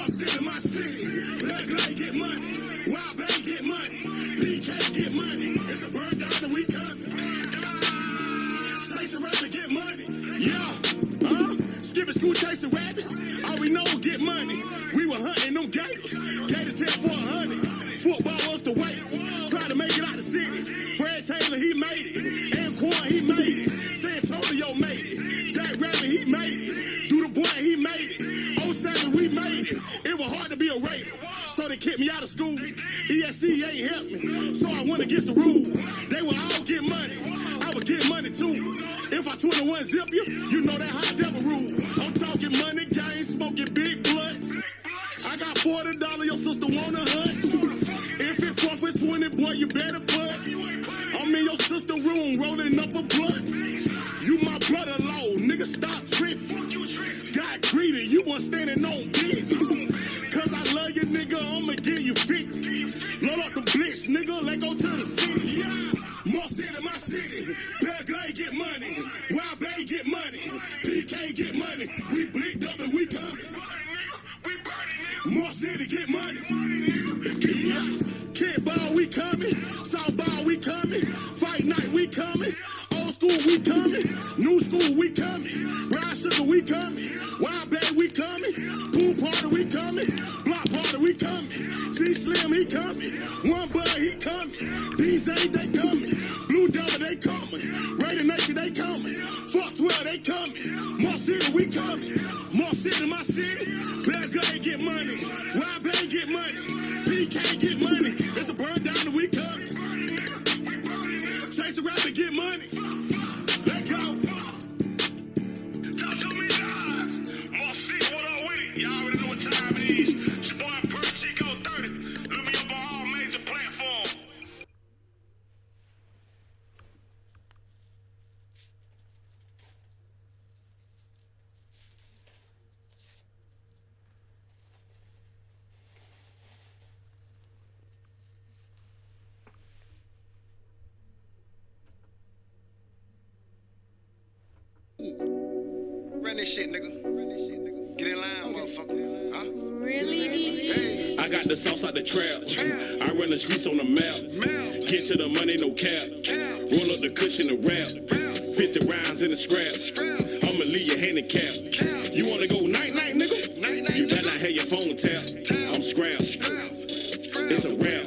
More city, my city. Black light get money. Wild bang get money. BK get money. It's a bird down that we coming. Chasing rabbits get money. Yeah. Skipping school chasing rabbits. All we know get money. We were hunting them gators. Gator tail for 100. Football was the way. Try to make it out the city. Fred Taylor, he made it. Anquan, he made it. San Antonio made it. Jack Rabbit, he made it. Do the boy, he made it. 07, we made it. It was hard to be a Raider. So they kicked me out of school. ESC ain't helped me. So I went against the rules. They will all get money. I would get money too. If I 21 zip you, you know that high devil rule. I'm talking money, gang, smoking big blood. I got $40, your sister wanna hunch. If it 4 for 20, boy, you better put. I'm in your sister room, rolling up a blunt. You my brother-in-law, nigga, stop tripping. Got greedy, you weren't standing on business. Cause I love you, nigga, I'ma give you 50. Load up the blitz, nigga, let go to the city. More city, my city. Bad Glade get money. Wild Bay get money. PK get money. We blicked up and we coming. More city get money. Yeah. Kid ball, we coming. South ball, we coming. Fight night, we coming. Old school, we coming. New school, we coming. Brown sugar, we coming. Wild Bay, we coming. Pool party, we coming. Block party, we coming. G Slim, he coming. One Bud, he coming. DJ, they coming. Blue Devil, they coming. Raider Nation, they coming. Fuck 12, they coming. More city, we coming. More city, my city. Bad Glade get money. Wild Bay get money. PK get money. It's a burn down that we coming. Chase a rabbit get money. Let go. Talk to me guys. More city, what up with it? Y'all already know what time it is. It's your boy Per Chico 30. Look me up on all major platforms. Run this shit, nigga. Get in line, motherfucker. Huh? Really, DJ? Hey. I got the sauce out the trap. I run the streets on the map. Get to the money, no cap. Roll up the cushion and rap. 50 rounds in the scrap. I'ma leave you handicapped. You wanna go night-night, nigga? You better not have your phone tapped. I'm scrapped. It's a rap.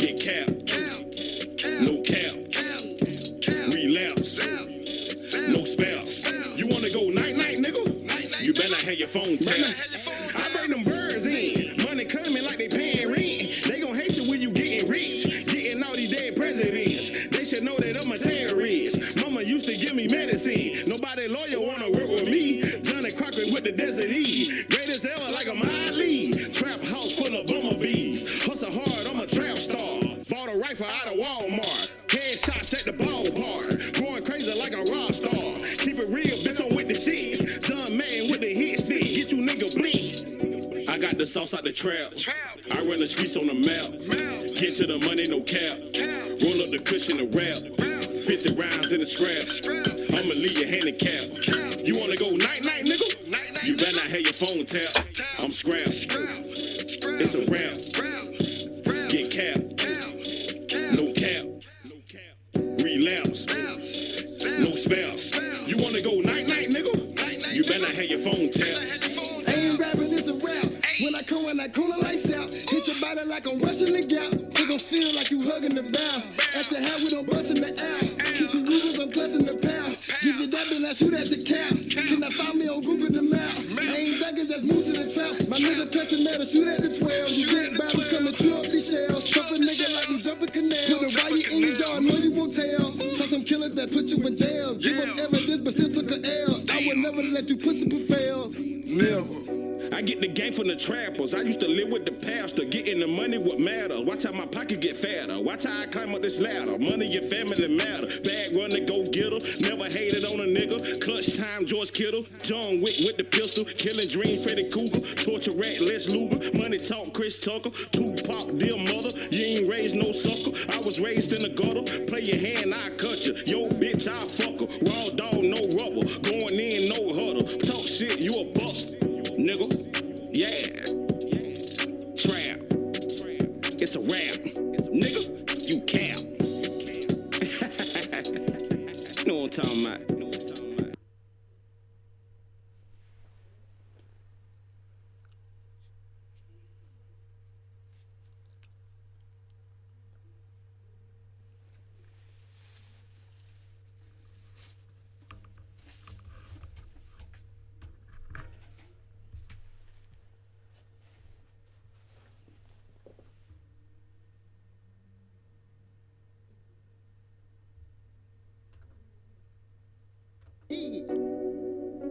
Get capped. No cap. Relapse. No spell. You wanna go night-night, nigga? You better not have your phone tapped. I bring them birds in. Money coming like they paying rent. They gon' hate you when you getting rich. Getting all these dead presidents. They should know that I'm a terrorist. Mama used to give me medicine. Nobody lawyer wanna work with me. Johnny Crocker with the Desert E. Greatest ever like a Miley. Trap house full of bumblebees. Hustle hard, I'm a trap star. Bought a rifle out of Walmart. Headshots at the ballpark. Going crazy like a rock star. Keep it real, bitch, I'm with the shit. John Madden with the hit stick. Get you nigga bleed. I got the sauce out the trap. I run the streets on the map. Get to the money, no cap. Roll up the cushion and rap. 50 rounds in the scrap. I'ma leave you handicapped. You wanna go night-night, nigga? You better not have your phone tapped. I'm scrapped. It's a rap. Get capped. No cap. Relapse. No spell. You wanna go night-night, nigga? You better not have your phone tapped. I ain't rapping, it's a rap. When I come lights out. Hit your body like I'm rushing the gap. It gon' feel like you hugging the bow. At your hat, we don't bust in the air. Keep you rules, I'm clutching the pound. Give you that, then I shoot at your cap. Can I find me on Google the map? I ain't ducking, just move to the trap. My nigga catching metal, shoot at the 12. You get battles coming through up these shells. Jump a nigga like we jumping canals. Put a wire in your jaw, I know you won't tell. Saw some killers that put you in jail. Give up evidence, but still took a L. I would never let you pussy fail. Never. I get the game from the trappers. I used to live with the pastor. Getting the money what matter. Watch how my pocket get fatter. Watch how I climb up this ladder. Money and family matter. Bag run to go get her. Never hated on a nigga. Clutch time, George Kittle. John Wick with the pistol. Killing dreams, Freddy Cougar. Torture rat, Les Luger. Money talk, Chris Tucker. Tupac, dear mother. You ain't raised no sucker. I was raised in the gutter. Play your hand, I cut you. Yo, bitch, I fuck her. Raw dog, no rubber. Going in, no huddle. Talk shit, you a bust, nigga. Yeah. Trap. It's a rap. Nigga, you cap. Know what I'm talking about.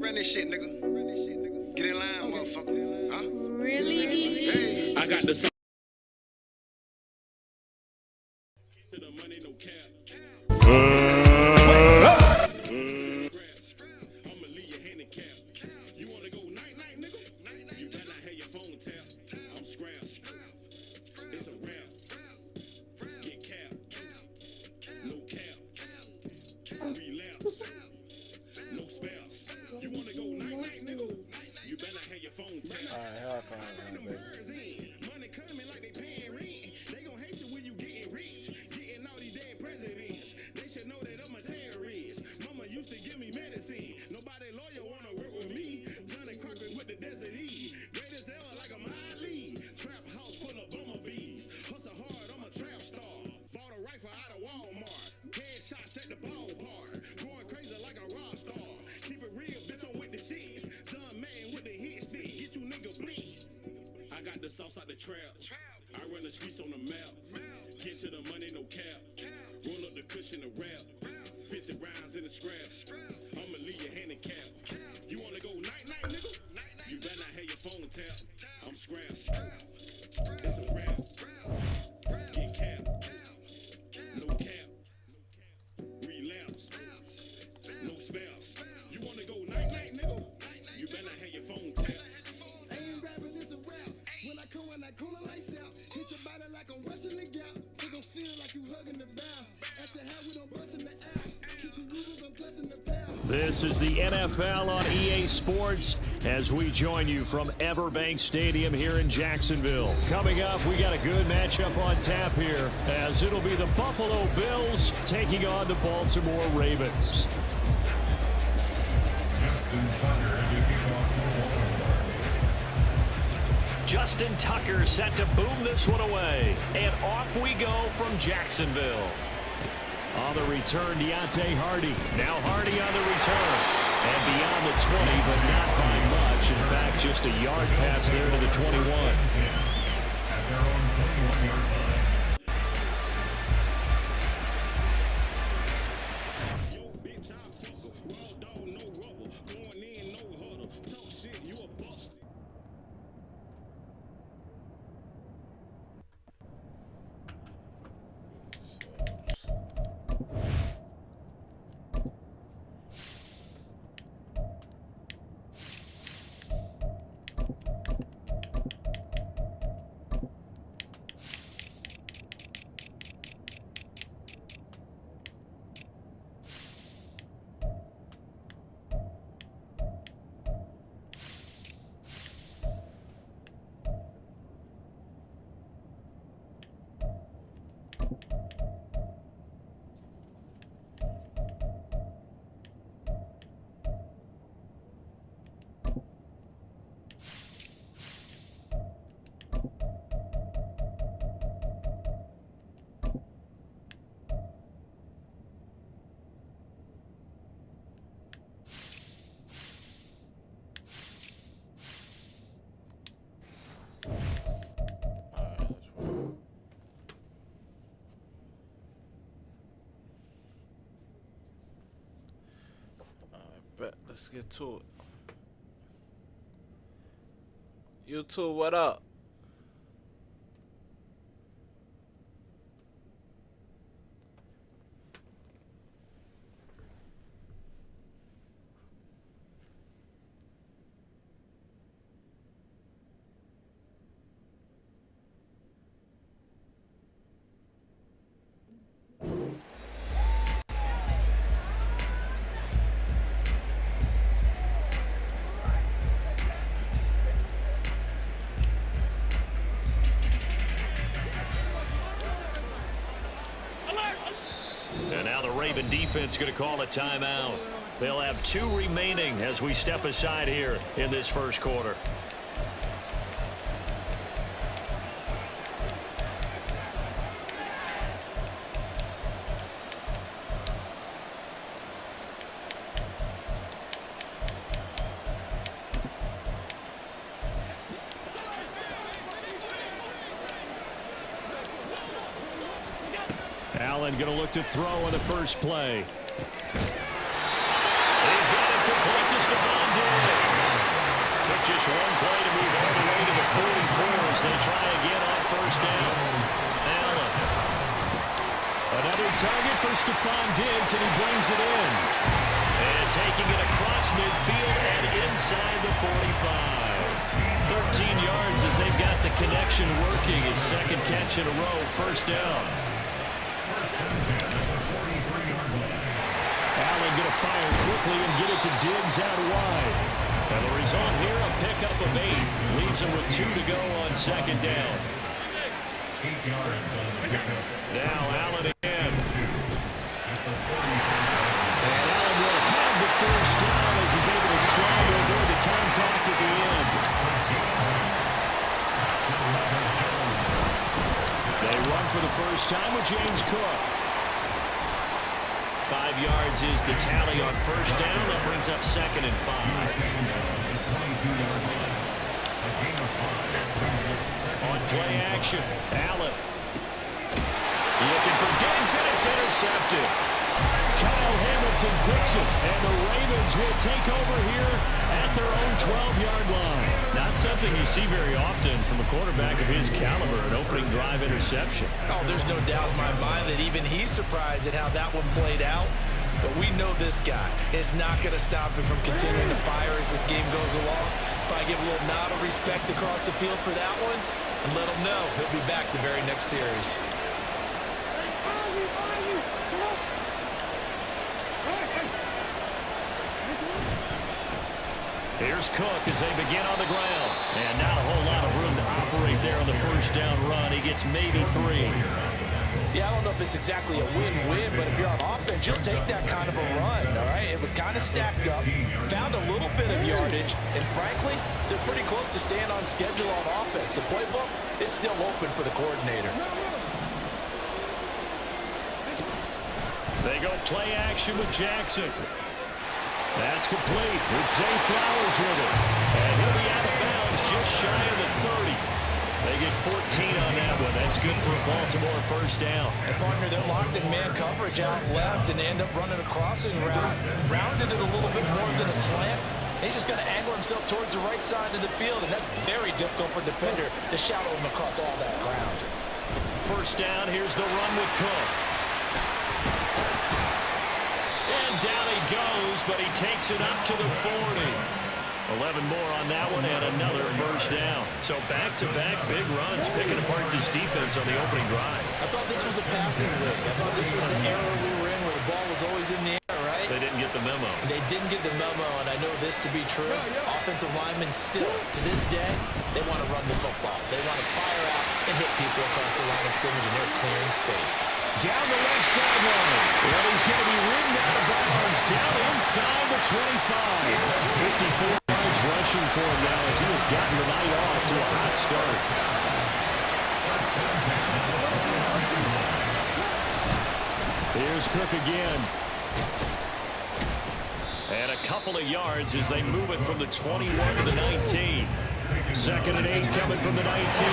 Run this shit, nigga. Get in line, motherfucker. Huh? Really, DJ? Hey. I got the song. To the money, no cap. I'ma leave you handicapped. You wanna go night-night, nigga? You better not have your phone tapped. I'm scrapped. It's a rap. Get capped. No cap. Relapse. No spell. You wanna go night-night, nigga? You better not have your phone tapped. Money coming like they paying rent. They gon' hate you when you getting rich. Getting all these dead presidents. They should know that I'm a terrorist. Mama used to give me medicine. Nobody lawyer wanna work with me. Johnny Crockett with the Desert E. Greatest ever like a Miley. Trap house full of bumblebees. Hustle hard, I'm a trap star. Bought a rifle out of Walmart. Headshots at the ballpark. Going crazy like a rock star. Keep it real, bitch, I'm with the shit. John Madden with the hit stick. Get you nigga bleed. I got the sauce out the trap. I run the streets on the map. Get to the money, no cap. Roll up the cushion, the rap. 50 rounds in the scrap. I'ma leave you handicapped. You wanna go night-night, nigga? You better not have your phone tapped. I'm scrapped. It's a rap. Get capped. No cap. Relapse. No spell. You wanna go night-night, nigga? You better not have your phone tapped. I ain't rapping, it's a rap. When I come lights out. Hit your body like I'm rushing the gap. It gon' feel like you hugging the bow. At your hat, we don't bust in the air. Keep your rules, I'm clutching the pound. This is the NFL on EA Sports as we join you from Everbank Stadium here in Jacksonville. Coming up, we got a good matchup on tap here as it'll be the Buffalo Bills taking on the Baltimore Ravens. Justin Tucker set to boom this one away. And off we go from Jacksonville. On the return, Deontay Hardy. Now Hardy on the return. And beyond the 20, but not by much. In fact, just a yard pass there to the 21. Let's get to it. YouTube, what up? and defense going to call a timeout. They'll have 2 remaining as we step aside here in this first quarter. Allen going to look to throw on the first play. He's got it complete to Stephon Diggs. Took just one play to move all the way to the 44 as they try again on first down. Allen. Another target for Stephon Diggs, and he brings it in. And taking it across midfield and inside the 45. 13 yards as they've got the connection working. His second catch in a row, first down. Allen going to fire quickly and get it to Diggs out wide. And the result here, a pickup of 8. Leaves him with 2 to go on second down. Now Allen again. And Allen will have the first down as he's able to slide over the contact at the end. They run for the first time with James Cook. 5 yards is the tally on first down. That brings up second and 5. On play action, Allen. Looking for Diggs, and it's intercepted. Kyle Hamilton picks it, and the Ravens will take over here at their own 12-yard line. Not something you see very often from a quarterback of his caliber, an opening drive interception. Oh, there's no doubt in my mind that even he's surprised at how that one played out. But we know this guy is not going to stop him from continuing to fire as this game goes along. If I give a little nod of respect across the field for that one, and let him know he'll be back the very next series. Here's Cook as they begin on the ground. And not a whole lot of room to operate there on the first down run. He gets maybe 3. Yeah, I don't know if it's exactly a win-win, but if you're on offense, you'll take that kind of a run, all right? It was kind of stacked up, found a little bit of yardage, and frankly, they're pretty close to staying on schedule on offense. The playbook is still open for the coordinator. They go play action with Jackson. That's complete with Zay Flowers with it. And he'll be out of bounds just shy of the 30. They get 14 on that one. That's good for a Baltimore first down. And partner, they're locked in man coverage out left, and they end up running a crossing route. Rounded it a little bit more than a slant. He's just going to angle himself towards the right side of the field, and that's very difficult for a defender to shadow him across all that ground. First down, here's the run with Cook. And down he goes, but he takes it up to the 40. 11 more on that one and another first down. So back-to-back big runs, picking apart this defense on the opening drive. I thought this was a passing league. I thought this was the era we were in where the ball was always in the air, right? They didn't get the memo. They didn't get the memo, and I know this to be true. Offensive linemen still, to this day, they want to run the football. They want to fire out and hit people across the line of scrimmage, and they're clearing space. Down the left sideline. Well, he's going to be ridden out of bounds down inside the 25. 54 yards rushing for him now as he has gotten the night off to a hot start. Here's Cook again. And a couple of yards as they move it from the 21 to the 19. 2nd and 8 coming from the 19.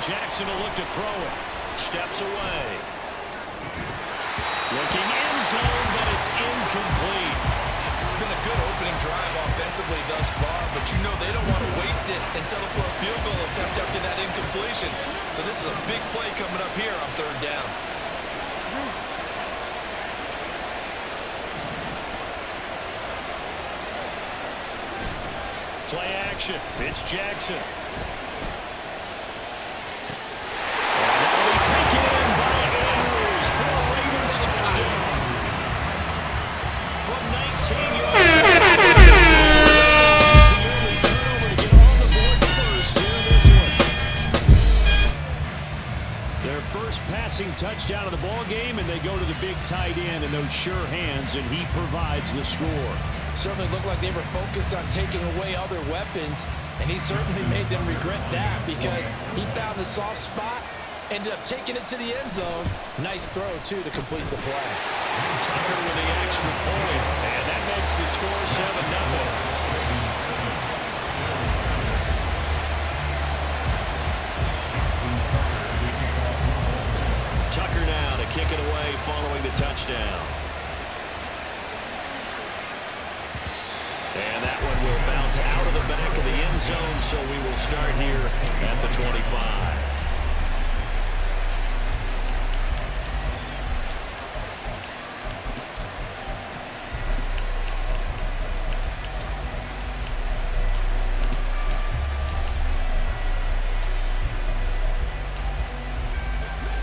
Jackson will look to throw it. Steps away. Looking end zone, but it's incomplete. It's been a good opening drive offensively thus far, but you know they don't want to waste it and settle for a field goal attempt after that incompletion. So this is a big play coming up here on 3rd down. Play action. It's Jackson. Taken in by Andrews for a Ravens touchdown. From 19 yards. first passing touchdown of the ball game, and they go to the big tight end in those sure hands, and he provides the score. Certainly looked like they were focused on taking away other weapons, and he certainly made them regret that because he found the soft spot, ended up taking it to the end zone. Nice throw, too, to complete the play. Tucker with the extra point, and that makes the score 7-0. Tucker now to kick it away following the touchdown. And that one will bounce out of the back of the end zone, so we will start here at the 25.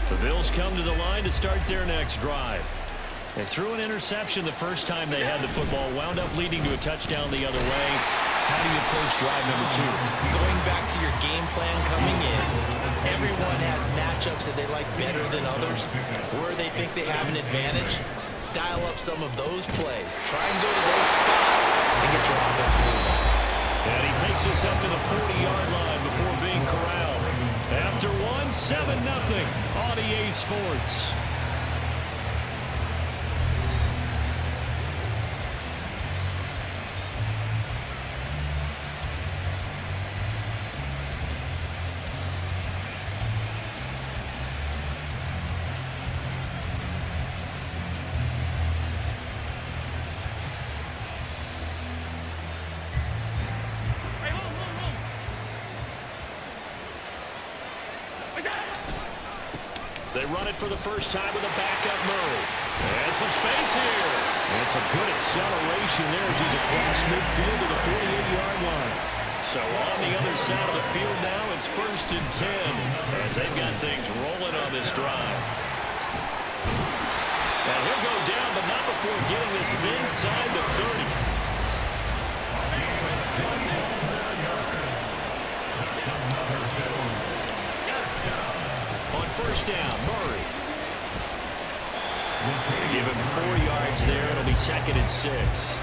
The Bills come to the line to start their next drive. They threw an interception the first time they had the football, wound up leading to a touchdown the other way. How do you approach drive number 2? Going back to your game plan coming in, everyone has matchups that they like better than others. Where they think they have an advantage, dial up some of those plays. Try and go to those spots and get your offense moving. And he takes us up to the 40-yard line before being corralled. After 7-0 on EA Sports. They run it for the first time with a backup Murray. And some space here. And it's a good acceleration there as he's across midfield to the 48-yard line. So on the other side of the field now, it's 1st and 10 as they've got things rolling on this drive. And he'll go down, but not before getting this inside the 30. First down, Murray. Give him 4 yards there. It'll be 2nd and 6.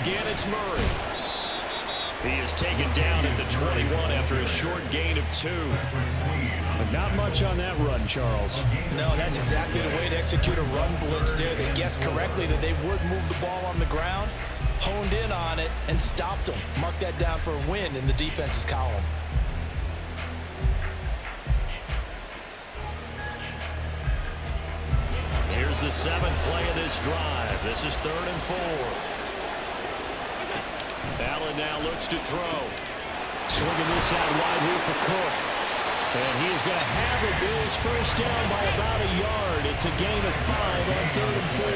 Again, it's Murray. He is taken down at the 21 after a short gain of 2. But not much on that run, Charles. No, that's exactly the way to execute a run blitz there. They guessed correctly that they would move the ball on the ground, honed in on it, and stopped them. Mark that down for a win in the defense's column. Here's the 7th play of this drive. This is 3rd and 4. Allen now looks to throw. Swinging this out wide here for Cook. And he is going to have the Bills first down by about a yard. It's a gain of 5 on 3rd and 4.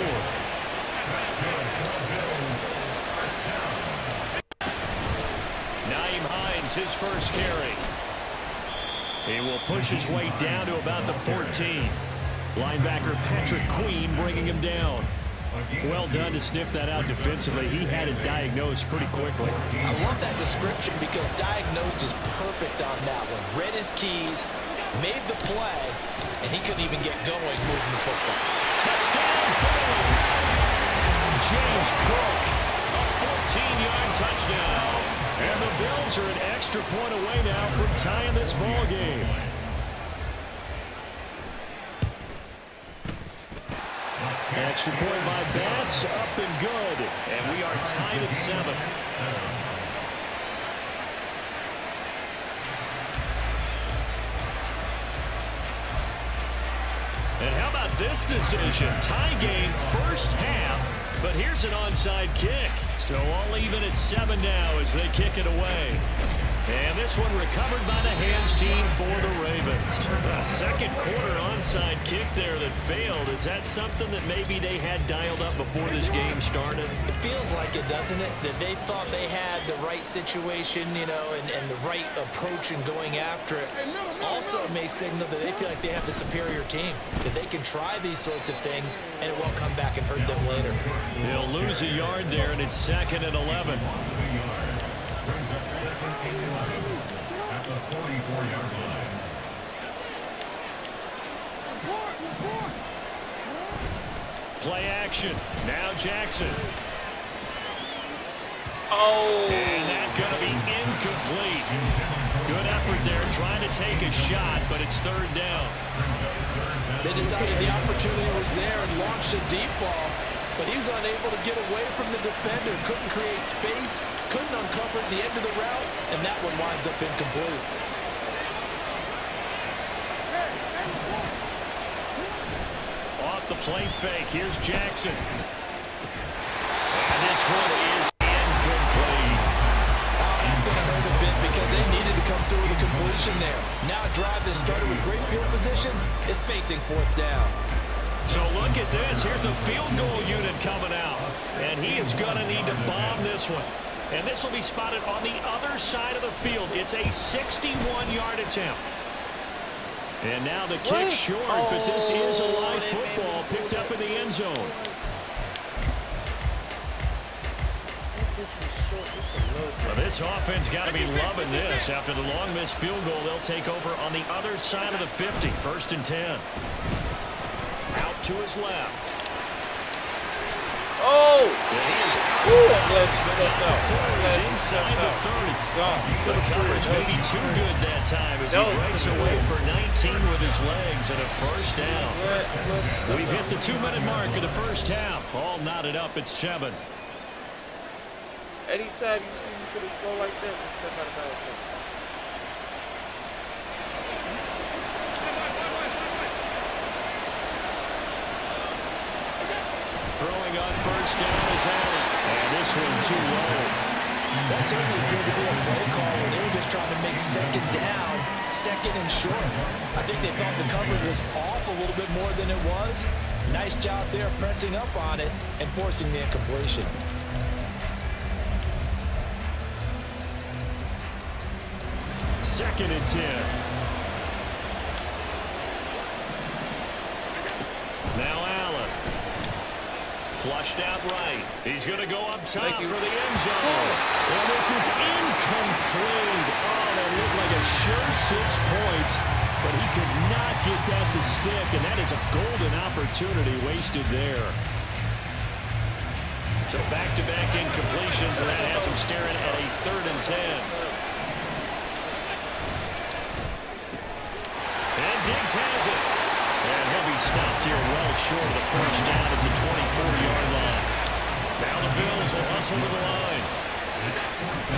Nyheim Hines, his first carry. He will push his way down to about the 14. Linebacker Patrick Queen bringing him down. Well done to sniff that out defensively. He had it diagnosed pretty quickly. I love that description because diagnosed is perfect on that one. Read his keys, made the play, and he couldn't even get going moving the football. Touchdown, Bills! James Cook, a 14-yard touchdown. And the Bills are an extra point away now from tying this ball game. Extra point by Bass, up and good. And we are tied at 7. And how about this decision? Tie game first half, but here's an onside kick. So all even at 7 now as they kick it away. And this one recovered by the hands team for the Ravens. A second quarter onside kick there that failed. Is that something that maybe they had dialed up before this game started? It feels like it, doesn't it? That they thought they had the right situation, you know, and the right approach in going after it. Also may signal that they feel like they have the superior team, that they can try these sorts of things and it won't come back and hurt them later. They'll lose a yard there, and it's 2nd and 11. action. Now Jackson. Oh. And that's going to be incomplete. Good effort there trying to take a shot, but it's third down. They decided the opportunity was there and launched a deep ball, but he was unable to get away from the defender. Couldn't create space, couldn't uncover the end of the route, and that one winds up incomplete. Off the play fake, here's Jackson. And this one is incomplete. Oh, that's going to hurt a bit because they needed to come through with a completion there. Now a drive that started with great field position is facing fourth down. So look at this. Here's the field goal unit coming out. And he is going to need to bomb this one. And this will be spotted on the other side of the field. It's a 61-yard attempt. And now the kick short, but this is a live football picked up in the end zone. Well, this offense got to be loving this. After the long missed field goal, they'll take over on the other side of the 50. 1st and 10. Out to his left. Oh! And he is out. He's Inside the 30. The coverage may be too good that time as he breaks away for 19 with his legs and a first down. We've hit the 2-minute mark of the first half. All knotted up at 7. Anytime you see me for the score like that, just step out of bounds. Throwing on first down is Allen. And this one too low. That certainly appeared to be a play call where they were just trying to make second down, second and short. I think they thought the coverage was off a little bit more than it was. Nice job there pressing up on it and forcing the incompletion. Second and 10. Now Allen. Flushed out right. He's going to go up top for the end zone. And this is incomplete. Oh, that looked like a sure 6 points. But he could not get that to stick. And that is a golden opportunity wasted there. So back-to-back incompletions. And that has him staring at a 3rd and 10. And Diggs has it. And he'll be stopped here well short of the first down at the 24-yard line. Now the Bills will hustle to the line.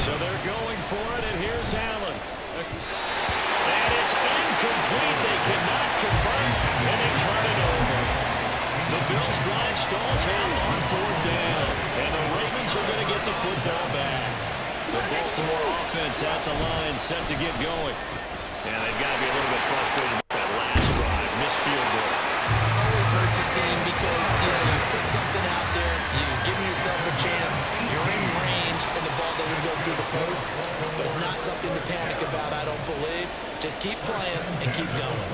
So they're going for it, and here's Allen. And it's incomplete. They cannot convert, and they turn it over. The Bills drive stalls out on 4th down, and the Ravens are going to get the football back. The Baltimore offense at the line set to get going. And they've got to be a little bit frustrated with that last drive, missed field goal. Always hurts a team because, you put something out there, you're giving yourself a chance, you're in range, and the ball doesn't go through the post. But it's not something to panic about, I don't believe. Just keep playing and keep going.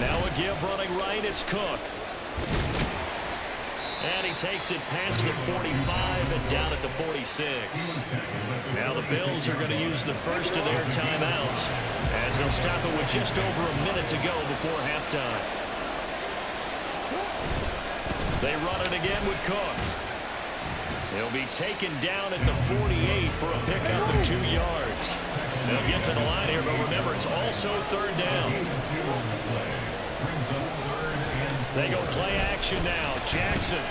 Now a give running right, it's Cook. And he takes it past the 45 and down at the 46. Now the Bills are going to use the first of their timeouts as they'll stop it with just over a minute to go before halftime. They run it again with Cook. He'll be taken down at the 48 for a pickup of 2 yards. They'll get to the line here, but remember, it's also 3rd down. They go play action now. Jackson.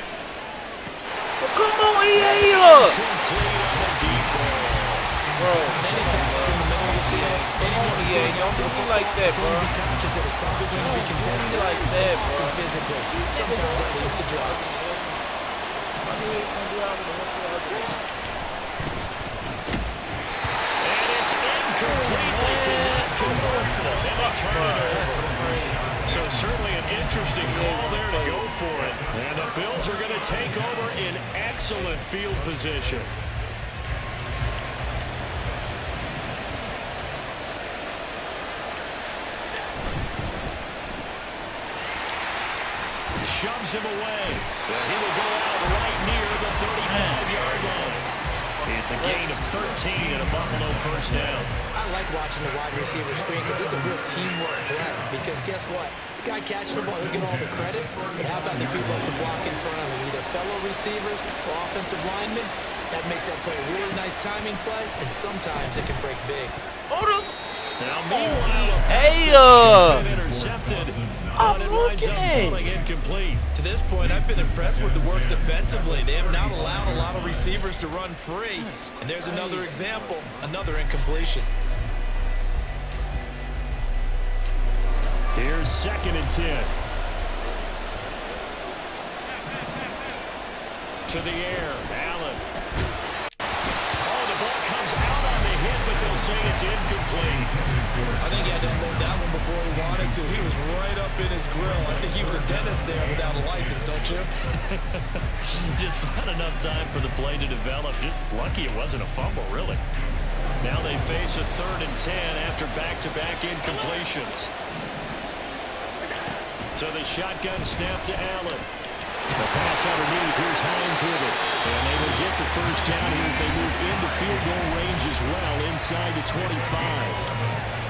Well, come on, EA! Complete on the deep ball. Bro, many passes in the middle of the field. Anyone is going don't do me like that, bro. going to be conscious that it's probably going to be contested like that, bro. from physical. Sometimes that leads to drops. I knew he was going to do out of the one to the other. And it's incomplete. They cannot convert. And they turn it over. So certainly an interesting call there to go for it. And the Bills are going to take over in excellent field position. Shoves him away. He will go out right near the 35-yard line. It's a gain of 13 and a Buffalo first down. I like watching the wide receiver screen because it's a real teamwork play. Because guess what? Guy catching the ball, he'll get all the credit, but how about the people up to block in front of him, either fellow receivers or offensive linemen? That makes that play a really nice timing play, and sometimes it can break big. Oh, those. Now, meanwhile, Hey, intercepted. I'm But it winds looking up at. falling incomplete. To this point, I've been impressed with the work defensively. They have not allowed a lot of receivers to run free. And there's another example, another incompletion. Here's 2nd and 10. To the air, Allen. Oh, the ball comes out on the hit, but they'll say it's incomplete. I think he had to unload that one before he wanted to. He was right up in his grill. I think he was a dentist there without a license, don't you? Just not enough time for the play to develop. Just lucky it wasn't a fumble, really. Now they face a 3rd and 10 after back-to-back incompletions. So the shotgun snap to Allen. The pass underneath. Here's Hines with it. And they will get the first down here as they move into field goal range as well inside the 25.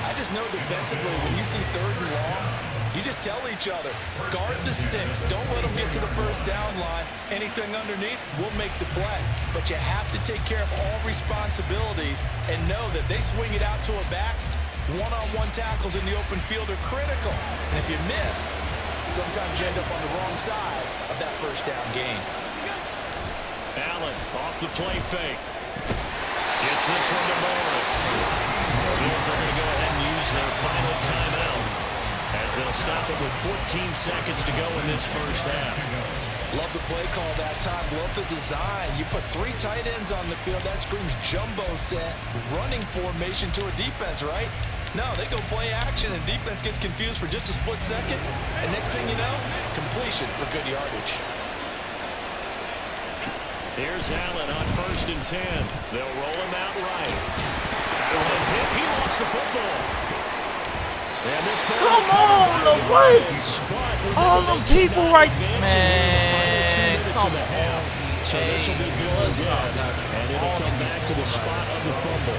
I just know defensively, when you see 3rd and long, you just tell each other, guard the sticks. Don't let them get to the first down line. Anything underneath will make the play. But you have to take care of all responsibilities and know that they swing it out to a back. One-on-one tackles in the open field are critical. And if you miss, sometimes you end up on the wrong side of that first down gain. Allen off the play fake. Gets this one to Morris. The Bills are going to go ahead and use their final timeout as they'll stop it with 14 seconds to go in this first half. Love the play call that time. Love the design. You put 3 tight ends on the field. That screams jumbo set, running formation to a defense, right? No, they go play action, and defense gets confused for just a split second. And next thing you know, completion for good yardage. Here's Allen on 1st and 10. They'll roll him out right. Allen hit. He lost the football. And this ball Come on, the what? All them people right, man. Come on. So this will be good and it'll come back to the spot of the fumble.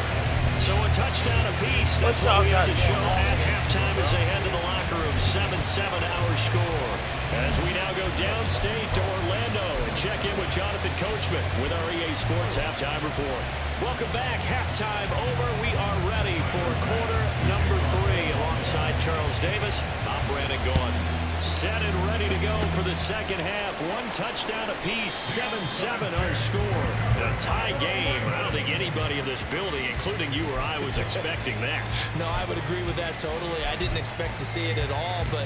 So a touchdown apiece. That's what we had to show at halftime as they head to the locker room. 7-7 our score. As we now go downstate to Orlando and check in with Jonathan Coachman with our EA Sports Halftime Report. Welcome back. Halftime over. We are ready for quarter number 3 alongside Charles Davis. I'm Brandon Gaudin. Set and ready to go for the second half. 1 touchdown apiece, 7-7 our score. A tie game. I don't think anybody in this building, including you or I, was expecting that. No, I would agree with that totally. I didn't expect to see it at all, but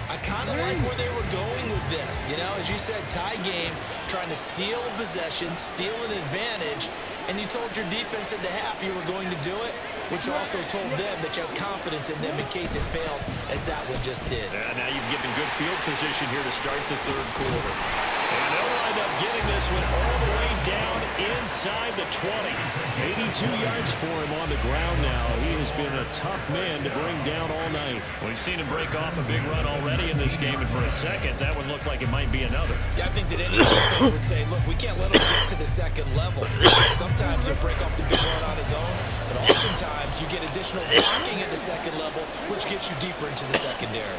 I kind of like where they were going with this. You know, as you said, tie game, trying to steal a possession, steal an advantage, and you told your defense at the half you were going to do it, which also told them that you have confidence in them in case it failed, as that one just did. And now you've given good field position here to start the 3rd quarter. And they'll wind up getting this one all the way down inside the 20. 82 yards for him on the ground now. He has been a tough man to bring down all night. We've seen him break off a big run already in this game, and for a second, that one looked like it might be another. Yeah, I think that any defense would say, look, we can't let him get to the second level. Sometimes he'll break off the big run on his own, but oftentimes you get additional blocking at the second level, which gets you deeper into the secondary.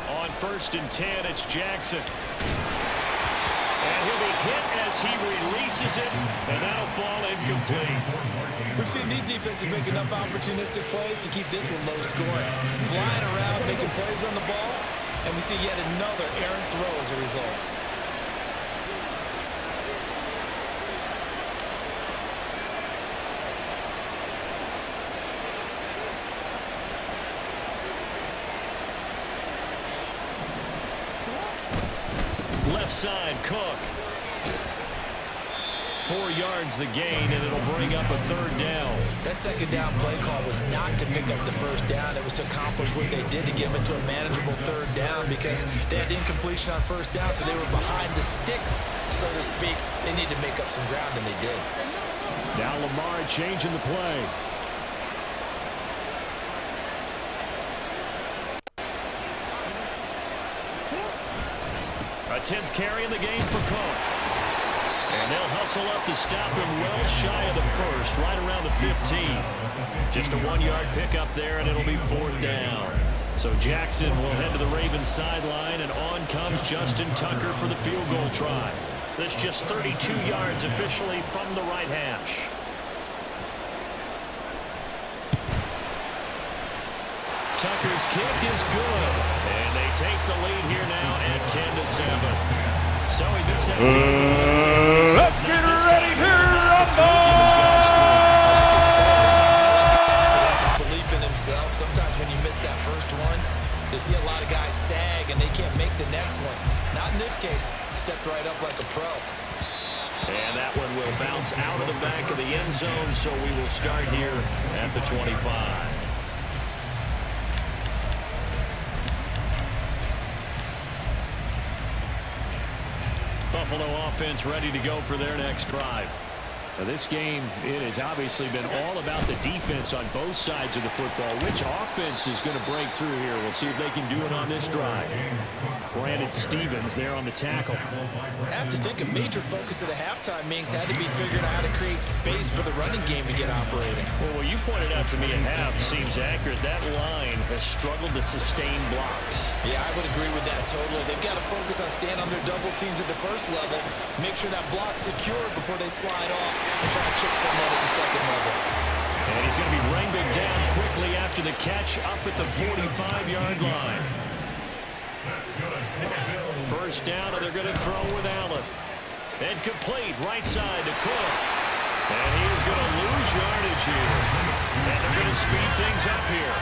On 1st and 10, it's Jackson. And he'll be hit as he releases it, and that'll fall incomplete. We've seen these defenses make enough opportunistic plays to keep this one low scoring. Flying around, making plays on the ball, and we see yet another errant throw as a result. Left side, Cook. 4 yards the gain, and it'll bring up a 3rd down. That second down play call was not to pick up the first down. It was to accomplish what they did to get them into a manageable 3rd down because they had incompletion on first down, so they were behind the sticks, so to speak. They needed to make up some ground, and they did. Now Lamar changing the play. A 10th carry in the game for Cook. And they'll hustle up to stop him well shy of the first, right around the 15. Just a 1-yard pickup there, and it'll be 4th down. So Jackson will head to the Ravens sideline, and on comes Justin Tucker for the field goal try. That's just 32 yards officially from the right hash. Tucker's kick is good, and they take the lead here now at 10-7. So he missed that. Let's get ready to rumble! His belief in himself. Sometimes when you miss that first one, you see a lot of guys sag and they can't make the next one. Not in this case. He stepped right up like a pro. And that one will bounce out of the back of the end zone, so we will start here at the 25. Buffalo offense ready to go for their next drive. Now this game, it has obviously been all about the defense on both sides of the football. Which offense is going to break through here? We'll see if they can do it on this drive. Brandon Stevens there on the tackle. I have to think a major focus of the halftime meetings had to be figuring out how to create space for the running game to get operating. Well, what you pointed out to me at half seems accurate. That line has struggled to sustain blocks. Yeah, I would agree with that totally. They've got to focus on staying under double teams at the first level, make sure that block's secure before they slide off and try to chip someone at the second level. And he's going to be reined down quickly after the catch up at the 45-yard line. First down, and they're going to throw with Allen. And complete, right side to Cook. And he is going to lose yardage here. And they're going to speed things up here.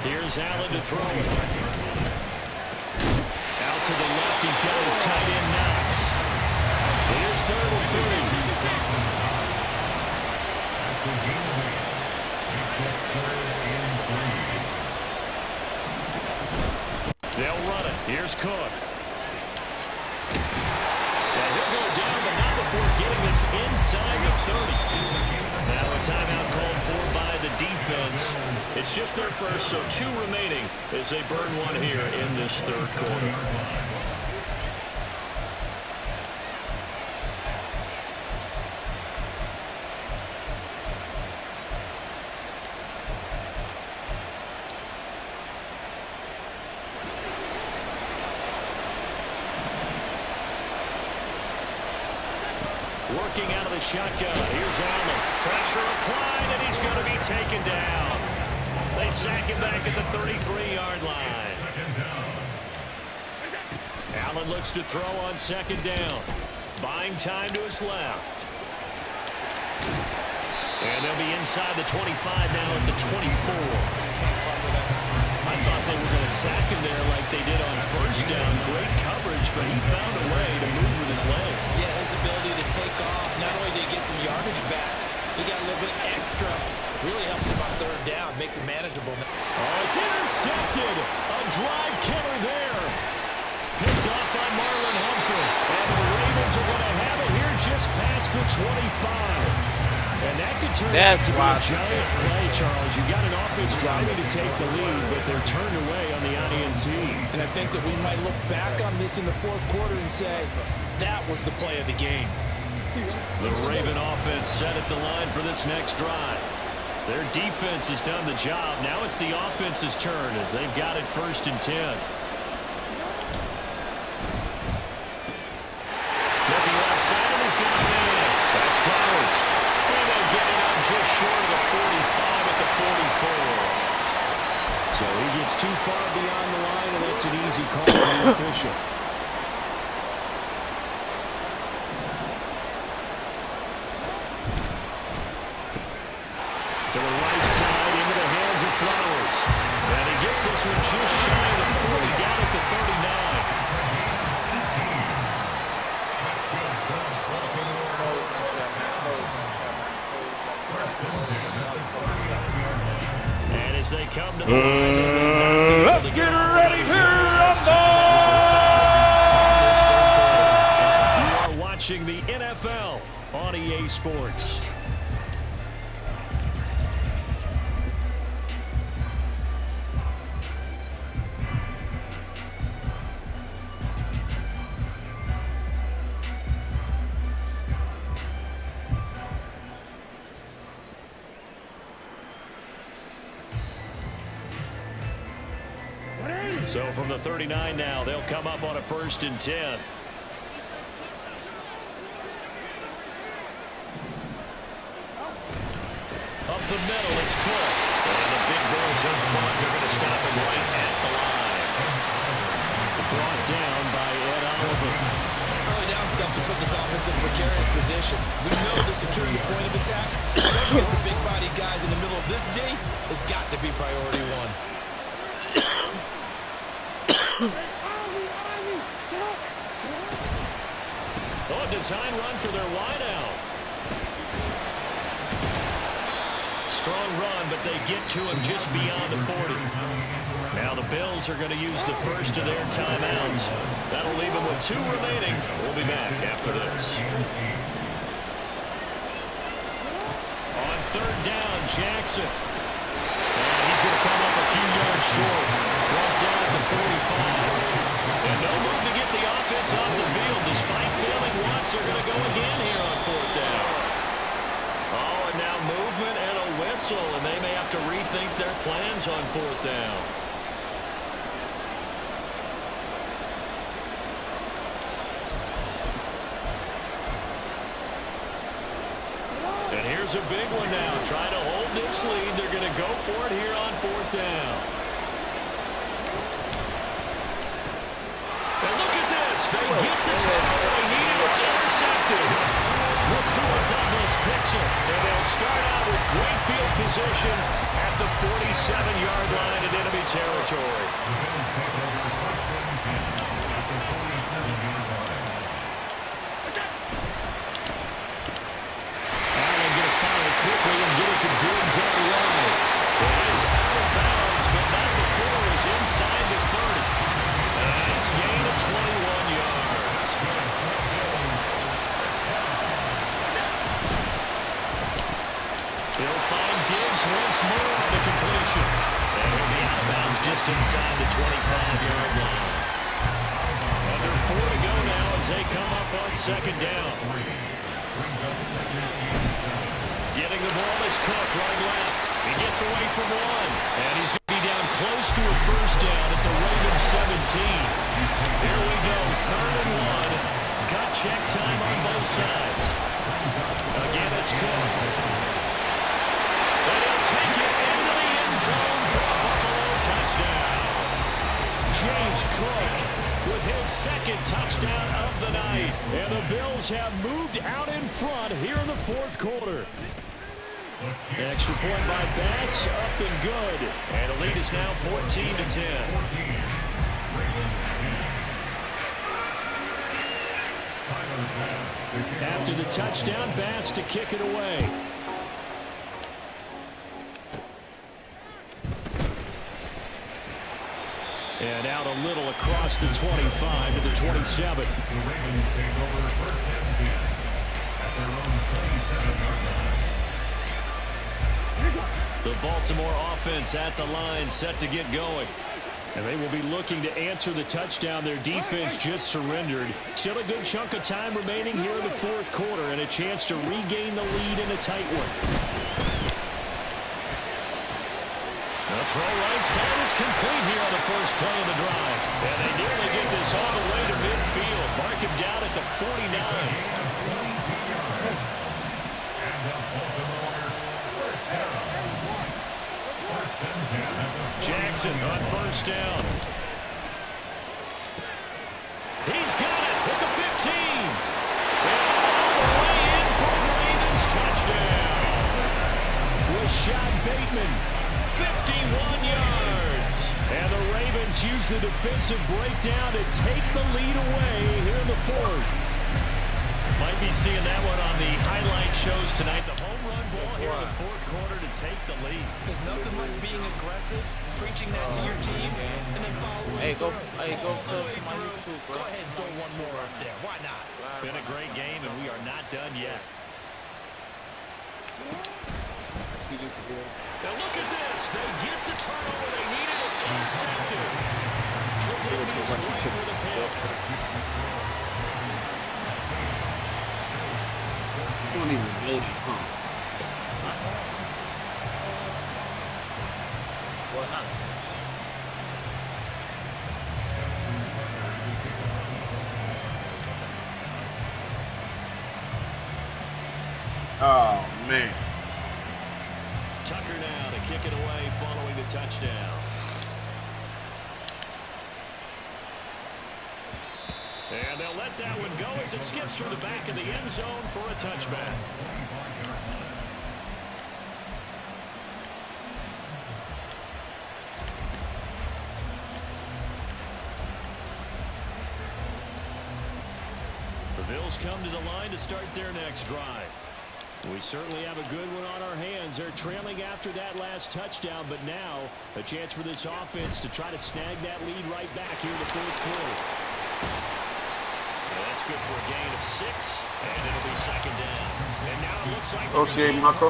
Here's Allen to throw it. Out to the left, he's got his tight end Knox. Here's 3rd and 3. They'll run it. Here's Cook. And he'll go down, but not before getting this inside the 30. Now a timeout called for by the defense. It's just their first, so 2 remaining as they burn one here in this 3rd quarter. Working out of the shotgun. Here's Allen. Pressure applied, and he's going to be taken down. They sack him back at the 33-yard line. Allen looks to throw on 2nd down. Buying time to his left. And they'll be inside the 25 now at the 24. I thought they were going to sack him there like they did on 1st down. Great coverage, but he found a way to move with his legs. Yeah, his ability to take off, not only did he get some yardage back, he got a little bit extra. Really helps him on 3rd down, makes it manageable. Oh, it's intercepted. A drive killer there. Picked off by Marlon Humphrey. And the Ravens are going to have it here just past the 25. And that could turn into a giant play, Charles. You got an offense driving to take the lead, but they're turned away on the INT. And I think that we might look back on this in the 4th quarter and say, that was the play of the game. The Raven offense set at the line for this next drive. Their defense has done the job. Now it's the offense's turn as they've got it 1st and 10. Looking outside, and he's got it in. That's Flowers. And they'll get it up just short of the 45 at the 44. So he gets too far beyond the line, and that's an easy call for the official. To the right side, into the hands of Flowers. And he gets this one just shy of the 40, down at the 39. And as they come to the line, let's get ready to rumble! You are watching the NFL on EA Sports. So from the 39 now, they'll come up on a 1st and 10. Up the middle, it's Cook. And the big boys up front, they're going to stop him right at the line. Brought down by Ed Oliver. Early down stuff to put this offense in a precarious position. We know that securing the point of attack against the big body guys in the middle of this D has got to be priority one. Oh, a design run for their wideout. Strong run, but they get to him just beyond the 40. Now the Bills are going to use the first of their timeouts. That'll leave them with 2 remaining. We'll be back after this. On 3rd down, Jackson. And he's going to come up a few yards short. Brought down at the 45. And no move to get the offense off the field. Despite failing once, they're going to go again here on 4th down. Oh, and now movement and a whistle, and they may have to rethink their plans on 4th down. And here's a big one now. Trying to hold this lead. They're going to go for it here on 4th down. And look at this. They get the turnover they needed. It's intercepted. Rasul Douglas picks it. And they'll start out with great field position at the 47-yard line in enemy territory. Quickly and get it to Diggs on the line. It is out of bounds, but not before it's inside the 30. A nice gain of 21 yards. He'll find Diggs once more on the completion. And he'll be out of bounds just inside the 25-yard line. Under 4 to go now as they come up on 2nd down. Getting the ball is Cook, right left. He gets away from one. And he's going to be down close to a 1st down at the Ravens 17. Here we go, 3rd and 1. Got check time on both sides. Again, it's Cook. And he'll take it into the end zone for a Buffalo touchdown. James Cook with his 2nd touchdown of the night. And the Bills have moved out in front here in the 4th quarter. Extra point by Bass, up and good. And the lead is now 14-10. After the touchdown, Bass to kick it away. And out a little across the 25 to the 27. The Ravens take over 1st and 10 at their own 27-yard line. The Baltimore offense at the line, set to get going. And they will be looking to answer the touchdown their defense just surrendered. Still a good chunk of time remaining here in the 4th quarter and a chance to regain the lead in a tight one. The throw right side is complete here on the first play of the drive. And they nearly get this all the way to midfield. Mark him down at the 49. Jackson on 1st down. He's got it at the 15. And all the way in for the Ravens touchdown. Rashad Bateman, 51 yards. And the Ravens use the defensive breakdown to take the lead away here in the 4th. Might be seeing that one on the highlight shows tonight. The home run ball here in the 4th quarter to take the lead. There's nothing like being aggressive, preaching that to your team, and then following Go sub to my YouTube, bro. Go ahead and throw one more up there. Why not? Been a great game, and we are not done yet. See this again. Now look at this. They get the turnover they needed. It's intercepted. Trubisky's right with a pick. You don't even know that, huh? What happened? man. Tucker now to kick it away following the touchdown. And they'll let that one go as it skips through the back of the end zone for a touchback. The Bills come to the line to start their next drive. We certainly have a good one on our hands. They're trailing after that last touchdown, but now a chance for this offense to try to snag that lead right back here in the fourth quarter. And that's good for a gain of 6, and it'll be second down. And now it looks like OTA Marco.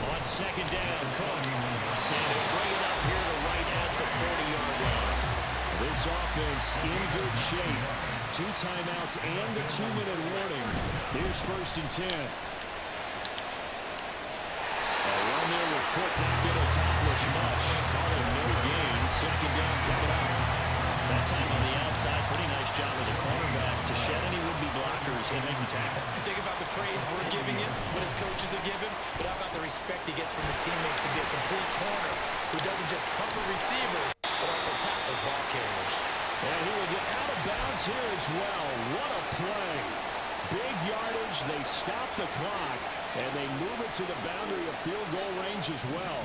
On second down, Cook. And he'll bring it up here to right at the 40-yard line. This offense in good shape. 2 timeouts and a 2-minute warning. Here's first and 10. A run there with Cook not going to accomplish much. Calling no gain. Second down coming up. That time on the outside, pretty nice job as a cornerback to shed any would-be blockers and make the tackle. Think about the praise we're giving him, what his coaches are giving, but how about the respect he gets from his teammates to be a complete corner who doesn't just cover receivers, but also tackles ball carriers. And he will get out of bounds here as well. What a play. Big yardage. They stop the clock, and they move it to the boundary of field goal range as well.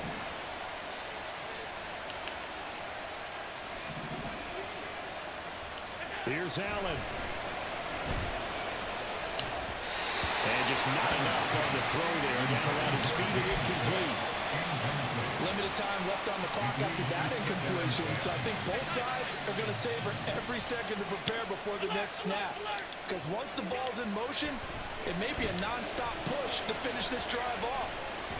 Here's Allen. And just not enough on the throw there. Down around his feet and incomplete. Limited time left on the clock after that incompletion, so I think both sides are going to savor every second to prepare before the next snap. Because once the ball's in motion, it may be a non-stop push to finish this drive off.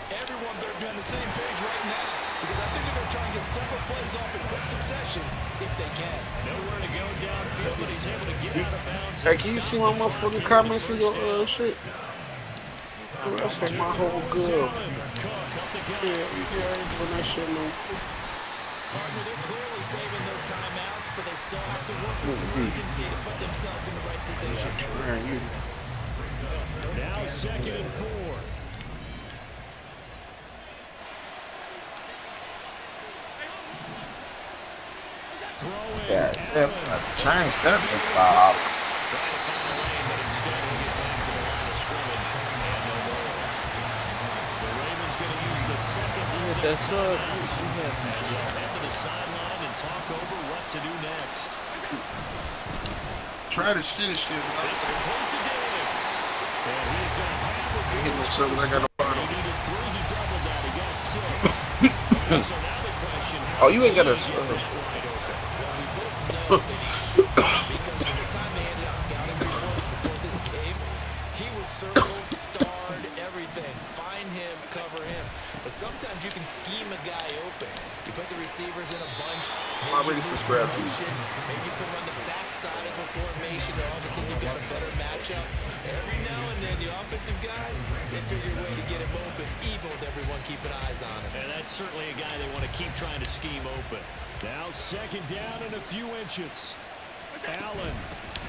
Everyone better be on the same page right now, because I think they're going to try and get several plays off in quick succession if they can. Nowhere to go downfield, but he's able to get out of bounds. Hey, can you see my motherfucking comments in your shit? That's like my whole good. Yeah, I ain't doing that shit no. Partner, they're clearly saving those timeouts, but they still have to work with some urgency to put themselves in the right position. Now second and 4. Yeah, changed that big foul. That sub. Head to the sideline and talk over what to do next. Try to shit. It's complete to Diggs. And he's going to have the Hitting myself, I got a bottle. He needed 3, he doubled that, he got 6. So now the question, Oh, you ain't got a. Because by the time they handed out scouting reports before this game, he was circled, starred, everything. Find him, cover him. But sometimes you can scheme a guy open. You put the receivers in a bunch. I'm ready for scrap you. Maybe you put him on the backside of the formation, and all of a sudden you've got a better matchup. Every now and then, the offensive guys, they figure a way to get him open, even with everyone keeping eyes on him. and that's certainly a guy they want to keep trying to scheme open. Now second down and a few inches. Allen.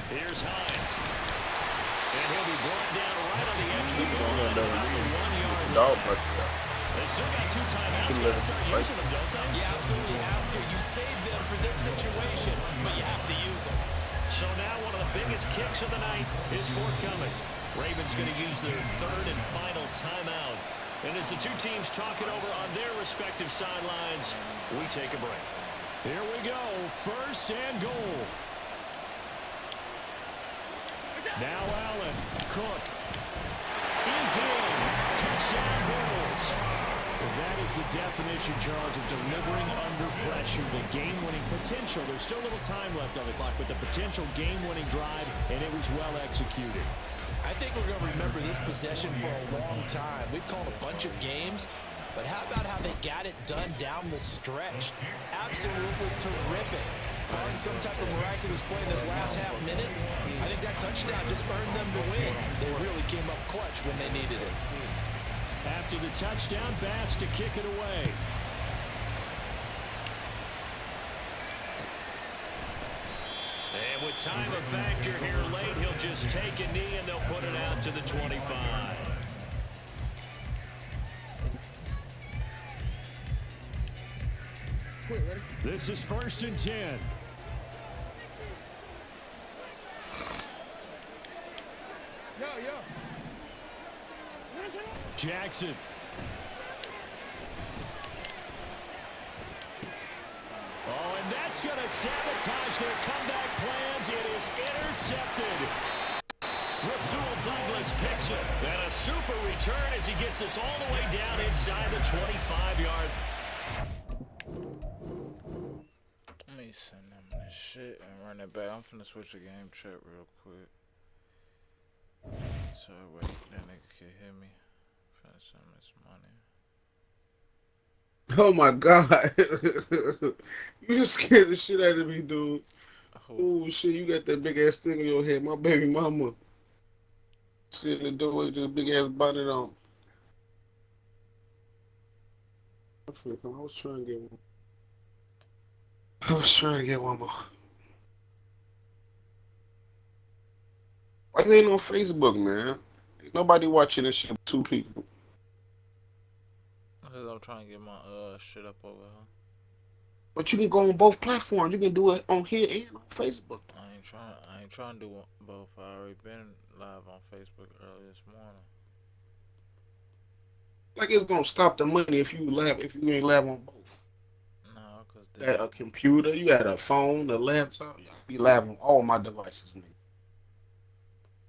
Here's Hines. And he'll be brought down right on the edge of the goal line. About the 1 yard line. They still got 2 timeouts. Got to start using them, don't they? You absolutely have to. You save them for this situation, but you have to use them. So now one of the biggest kicks of the night is forthcoming. Ravens going to use their 3rd and final timeout. And as the 2 teams talk it over on their respective sidelines, we take a break. Here we go. 1st and goal. Now Allen. Cook. He's in. Touchdown Bills. That is the definition, Charles, of delivering under pressure. The game-winning potential. There's still a little time left on the clock, but the potential game-winning drive, and it was well executed. I think we're going to remember this possession for a long time. We've called a bunch of games, but how about how they got it done down the stretch? Absolutely terrific. Barring some type of miraculous play in this last half minute, I think that touchdown just earned them the win. They really came up clutch when they needed it. After the touchdown, Bass to kick it away. And with time a factor here late, he'll just take a knee and they'll put it out to the 25. This is 1st and 10. Jackson. Oh, and that's going to sabotage their comeback plans. It is intercepted. Rasul Douglas picks it. And a super return as he gets us all the way down inside the 25-yard. Let me send them this shit and run it back. I'm finna switch the game chat real quick. So wait, that nigga can hear me. Finna send him this money. Oh my god. You just scared the shit out of me, dude. Oh shit, you got that big ass thing in your head. My baby mama sitting in the doorway with this big ass bonnet on. I was trying to get one. I was trying to get one more. Why you ain't on Facebook, man? Ain't nobody watching this shit. 2 people. Because I'm trying to get my shit up over here. But you can go on both platforms. You can do it on here and on Facebook. I ain't trying to do both. I already been live on Facebook early this morning. Like it's gonna stop the money if you ain't live on both. No, cause You got a computer, you got a phone, a laptop. Y'all be live on all my devices, nigga.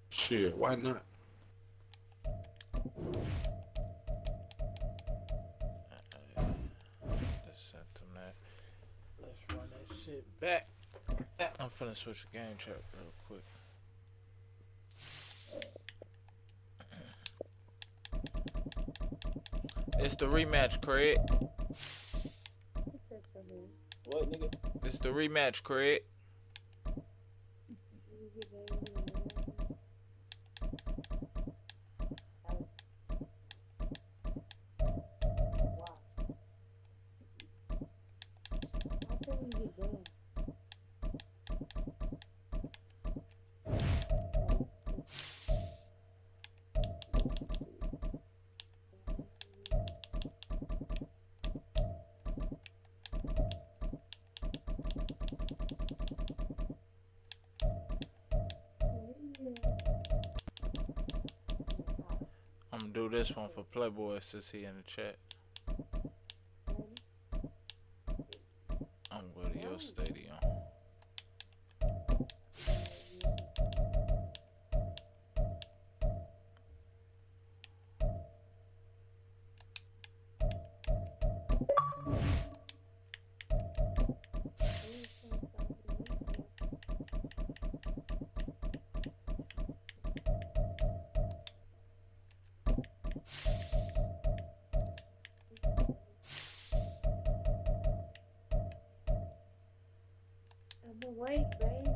Shit, why not? Just sent them that. Let's run that shit back. I'm finna switch the game chat real quick. It's the rematch, Craig. What, nigga? It's the rematch, Craig. I'm gonna do this one for Playboy since he in the chat. I'm going to your stadium. Wait, babe.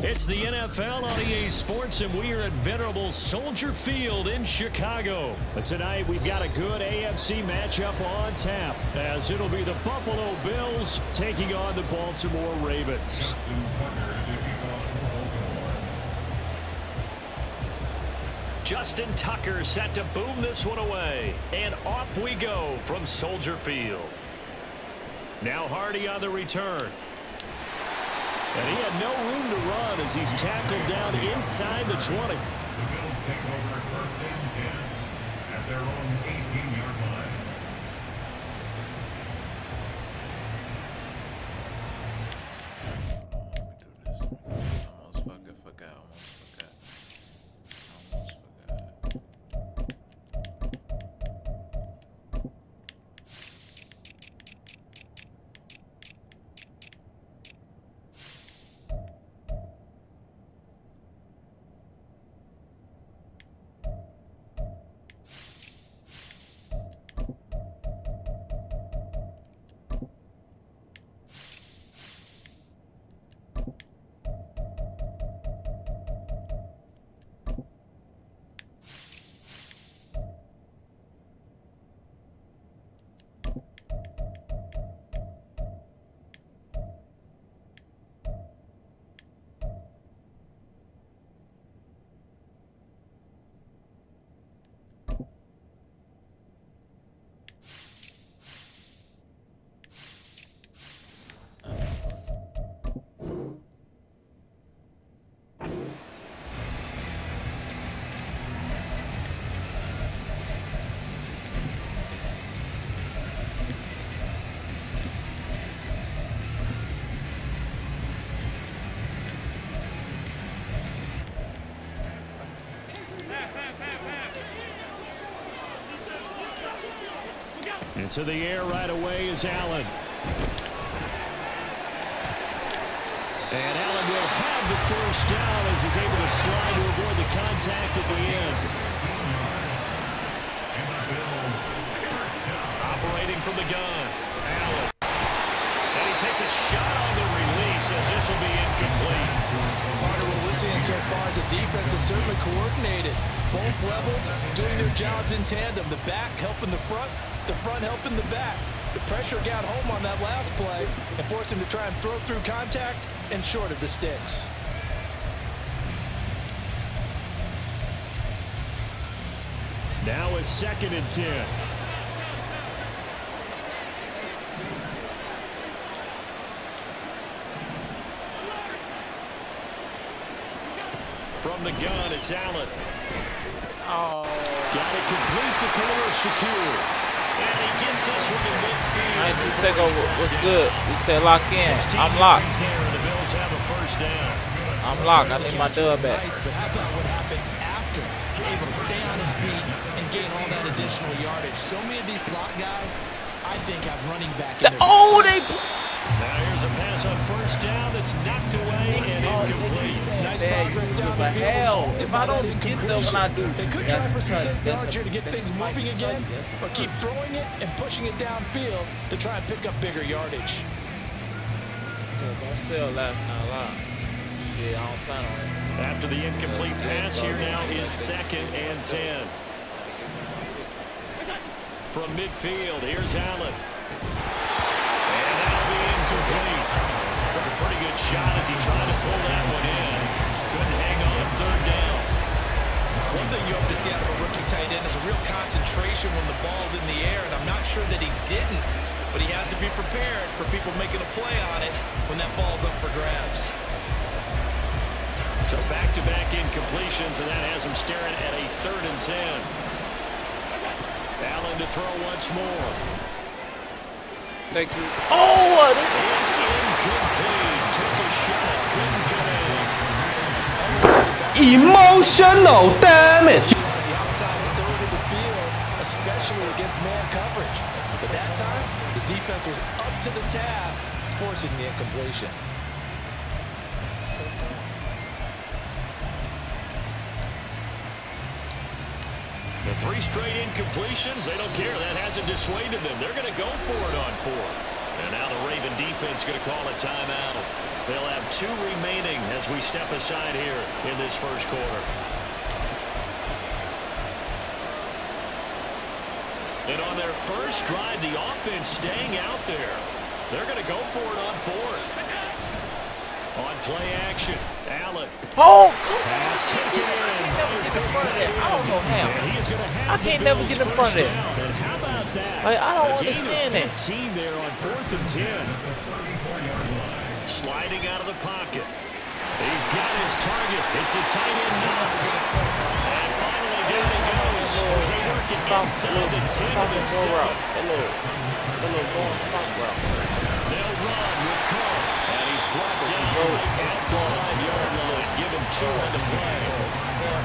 It's the NFL on EA Sports, and we are at venerable Soldier Field in Chicago. But tonight, we've got a good AFC matchup on tap, as it'll be the Buffalo Bills taking on the Baltimore Ravens. Justin Tucker set to boom this one away. And off we go from Soldier Field. Now Hardy on the return. And he had no room to run as he's tackled down inside the 20. The Bills take over 1st and 10 at their own 18-yard line. Almost fucking forgot. Into the air right away is Allen. And Allen will have the first down as he's able to slide to avoid the contact at the end. Operating from the gun, Allen. And he takes a shot on the release as this will be incomplete. Partner, what we're seeing so far is the defense is certainly coordinated. Both levels doing their jobs in tandem. The back helping the front helping the back. The pressure got home on that last play and forced him to try and throw through contact and short of the sticks. Now it's 2nd and 10. From the gun, it's Allen. Oh. Got it complete to Khalil Shakir. And he gets this one in midfield. I need to take over. What's good? He said lock in. I'm locked. The Bills have a first down. I'm locked. I need my dub back. Nice, but how about what happened after? You're able to stay on his feet and gain all that additional yardage. So many of these slot guys, I think, have running back in their Now here's a pass on first down that's knocked away and incomplete. Nice progress down the field. Hell, if I don't get them when I do, They could try for some safe yards here to get things moving again, or keep throwing it and pushing it downfield to try and pick up bigger yardage. Don't sell last not loud. Shit, I don't plan on it. After the incomplete pass, here now is 2nd and 10. From midfield, here's Allen. And that'll be incomplete. Took a pretty good shot as he tried to pull that one in. Couldn't hang on 3rd down. One thing you hope to see out of a rookie tight end is a real concentration when the ball's in the air, and I'm not sure that he didn't, but he has to be prepared for people making a play on it when that ball's up for grabs. So back-to-back incompletions, and that has him staring at a 3rd and 10. Allen to throw once more. Thank you. Oh, It's incomplete. Took a shot. Couldn't get in. Emotional damage. The outside third of the field, especially against man coverage. But that time, the defense was up to the task, forcing the incompletion. The 3 straight incompletions, they don't care. That hasn't dissuaded them. They're going to go for it on 4th. And now the Raven defense going to call a timeout. They'll have 2 remaining as we step aside here in this first quarter. And on their first drive, the offense staying out there. They're going to go for it on 4th. On play action, Allen. Oh, Pass taken in. I don't know how. I can't never get in front of it. And how about that? Like, I don't A gain understand of that. 15 there on 4th and 10. Sliding out of the pocket. He's got his target. It's the tight end Knox. And finally down he goes. As they work it inside the 10 of the 7. That little going stop route. They'll run with Cook. And he's brought down at the 5-yard line. Give him 2 on the play.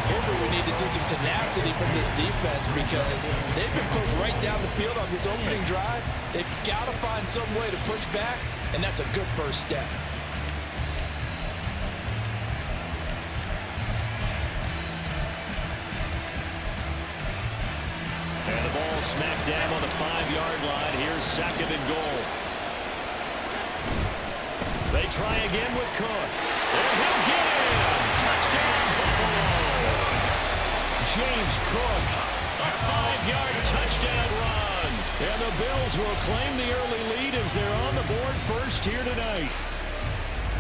Here's where we need to see some tenacity from this defense because they've been pushed right down the field on this opening drive. They've got to find some way to push back, and that's a good first step. And the ball smack dab on the 5-yard line. Here's 2nd and goal. They try again with Cook. And he'll get in. Touchdown, Buffalo. James Cook, a 5-yard touchdown run. And the Bills will claim the early lead as they're on the board first here tonight.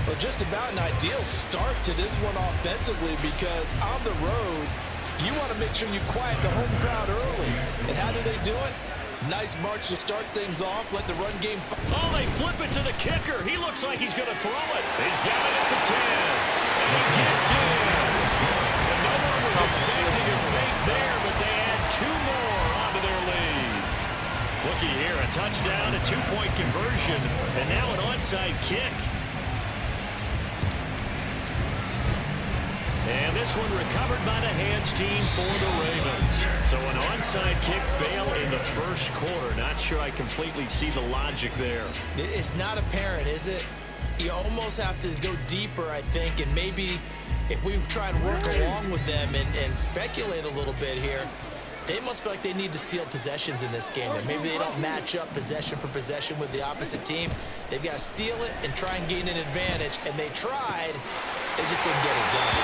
Well, just about an ideal start to this one offensively because on the road, you want to make sure you quiet the home crowd early. And how do they do it? Nice march to start things off. Let the run game. Oh, they flip it to the kicker. He looks like he's going to throw it. He's got it at the 10. And he gets in. And no one was expecting a fake there, but they add 2 more onto their lead. Looky here, a touchdown, a 2-point conversion, and now an onside kick. And this one recovered by the hands team for the Ravens. So an onside kick fail in the first quarter. Not sure I completely see the logic there. It's not apparent, is it? You almost have to go deeper, I think, and maybe if we try and work along with them and speculate a little bit here, they must feel like they need to steal possessions in this game. And maybe they don't match up possession for possession with the opposite team. They've got to steal it and try and gain an advantage. And they tried. They just didn't get it done.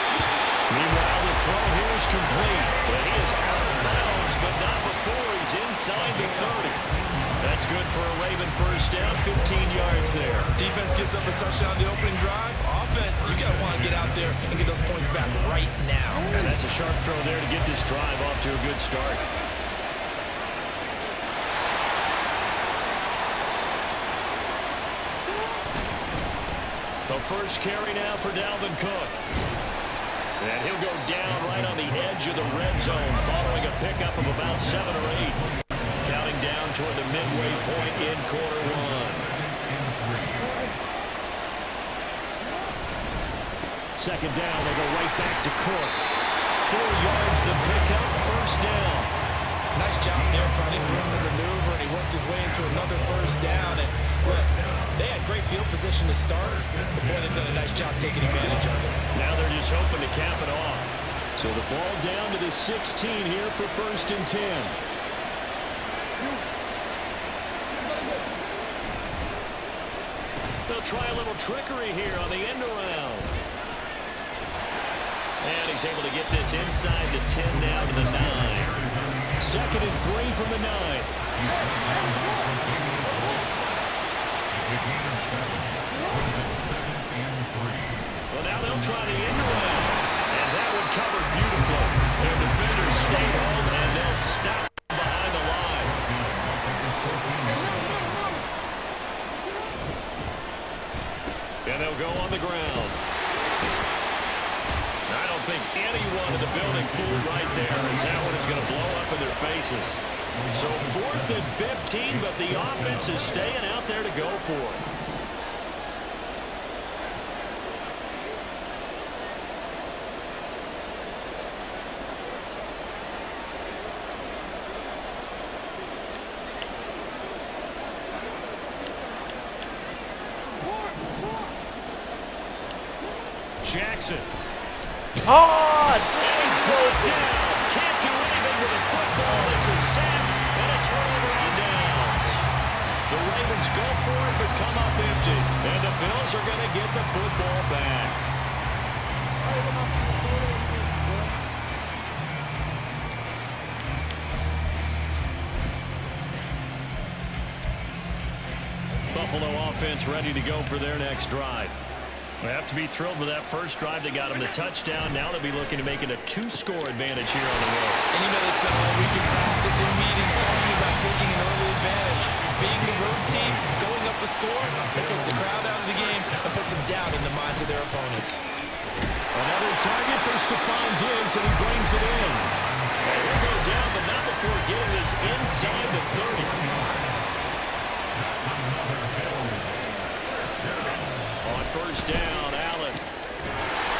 Meanwhile, the throw here is complete. But he is out of bounds, but not before he's inside the 30. That's good for a Raven first down, 15 yards there. Defense gets up a touchdown the opening drive. Offense, you got to want to get out there and get those points back right now. And that's a sharp throw there to get this drive off to a good start. The first carry now for Dalvin Cook. And he'll go down right on the edge of the red zone following a pickup of about 7 or 8. Counting down toward the midway point in quarter one. Second down, they go right back to Cook. 4 yards the pickup, first down. Nice job there finding room to maneuver, and he worked his way into another first down. And look, they had great field position to start, but boy, they've done a nice job taking advantage of it. Now they're just hoping to cap it off. So the ball down to the 16 here for first and 10. They'll try a little trickery here on the end around. And he's able to get this inside the 10 down to the 9. Second and 3 from the 9. Well, now they'll try the end around. And that one covered beautifully. Their defenders stay home and they'll stop behind the line. And they'll go on the ground. I don't think anyone in the building fooled right there, as that one is going to blow up in their faces. So 4th and 15, but the offense is staying out there to go for it. Jackson. Oh, He's brought down. Can't do anything with the football. It's a sack and a turnover on downs. The Ravens go for it but come up empty. And the Bills are going to get the football back. Buffalo offense ready to go for their next drive. They have to be thrilled with that first drive. They got them the touchdown. Now they'll be looking to make it a 2-score advantage here on the road. And you know they spent all week in practice in meetings talking about taking an early advantage. Being the road team, going up a score, that takes the crowd out of the game and puts them down in the minds of their opponents. Another target for Stephon Diggs, and he brings it in. And he'll go down, but not before getting this inside the 30. On first down, Allen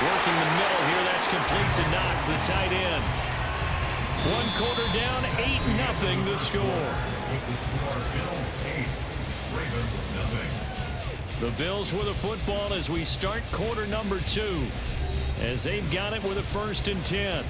working the middle here. That's complete to Knox, the tight end. 1 quarter down, 8-0 the score. With the score, Bills 8, Ravens 0. The Bills with the football as we start quarter number 2, as they've got it with a 1st and 10.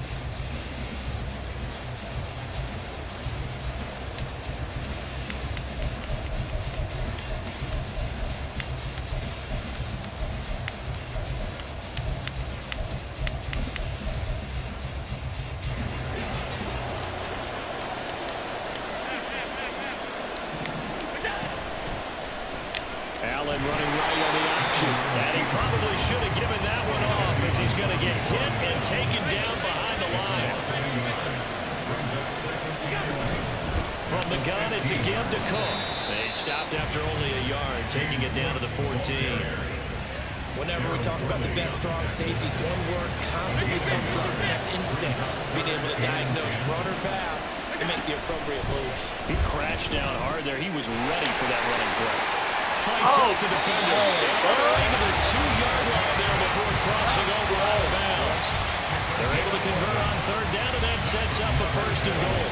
Allen running right on the option. And he probably should have given that one off, as he's going to get hit and taken down behind the line. From the gun, it's a give to Cook. They stopped after only a yard, taking it down to the 14. Whenever we talk about the best strong safeties, one word constantly comes up, and that's instincts. Being able to diagnose run or pass and make the appropriate moves. He crashed down hard there. He was ready for that running play. Fights out the defender. Into the 2-yard line there before crossing over out of bounds. They're able to convert on third down, and that sets up a first and goal.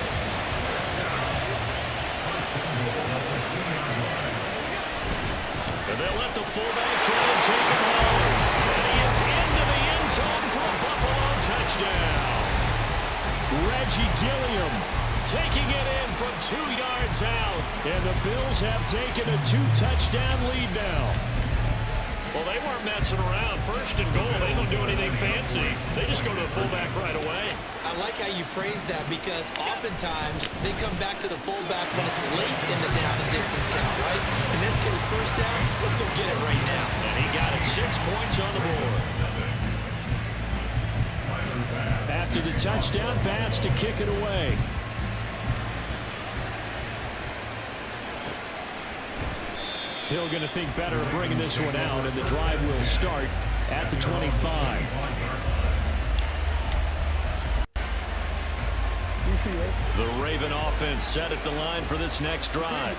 And they'll let the fullback try and take it home. And he is into the end zone for a Buffalo touchdown. Reggie Gilliam taking it in from 2 yards out. And the Bills have taken a 2-touchdown lead now. Well, they weren't messing around. First and goal, they don't do anything fancy. They just go to the fullback right away. I like how you phrase that because oftentimes they come back to the fullback when it's late in the down and distance count, right? In this case, first down, let's go get it right now. And he got it 6 points on the board. After the touchdown pass to kick it away. Hill going to think better of bringing this one out, and the drive will start at the 25. The Raven offense set at the line for this next drive.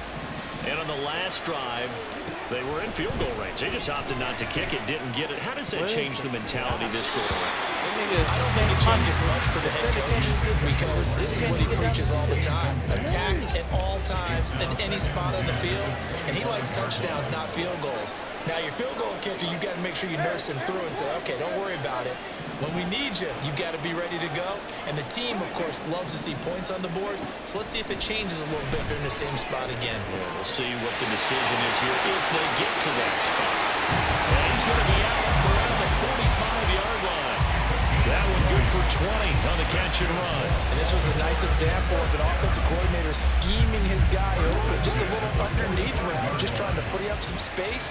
And on the last drive, they were in field goal range. They just opted not to kick it, didn't get it. How does that change the mentality this quarter? I don't think it changes much for the head coach because this is what he preaches all the time. Attack at all times in any spot on the field, and he likes touchdowns, not field goals. Now, your field goal kicker, you got to make sure you nurse him through and say, okay, don't worry about it. When we need you, you've got to be ready to go. And the team, of course, loves to see points on the board. So let's see if it changes a little bit if they're in the same spot again. Well, we'll see what the decision is here if they get to that spot. And he's going to be out around the 45-yard line. That one good for 20 on the catch and run. And this was a nice example of an offensive coordinator scheming his guy open. Just a little underneath route, just trying to free up some space.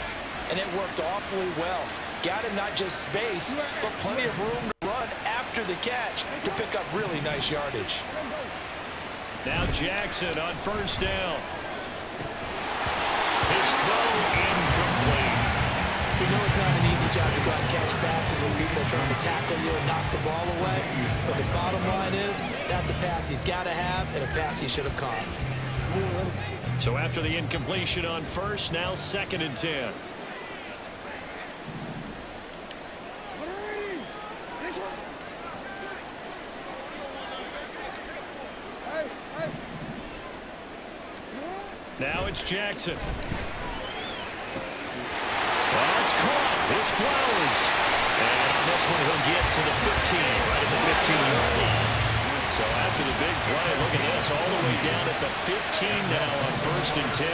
And it worked awfully well. Got him not just space, but plenty of room to run after the catch to pick up really nice yardage. Now Jackson on first down. His throw incomplete. We know it's not an easy job to go out and catch passes when people are trying to tackle you and knock the ball away. But the bottom line is, that's a pass he's got to have and a pass he should have caught. So after the incompletion on first, now 2nd and 10. Now it's Jackson. That's caught. It's Flowers. And on this one, he'll get to the 15, right at the 15-yard line. So after the big play, look at this, all the way down at the 15 now on 1st and 10.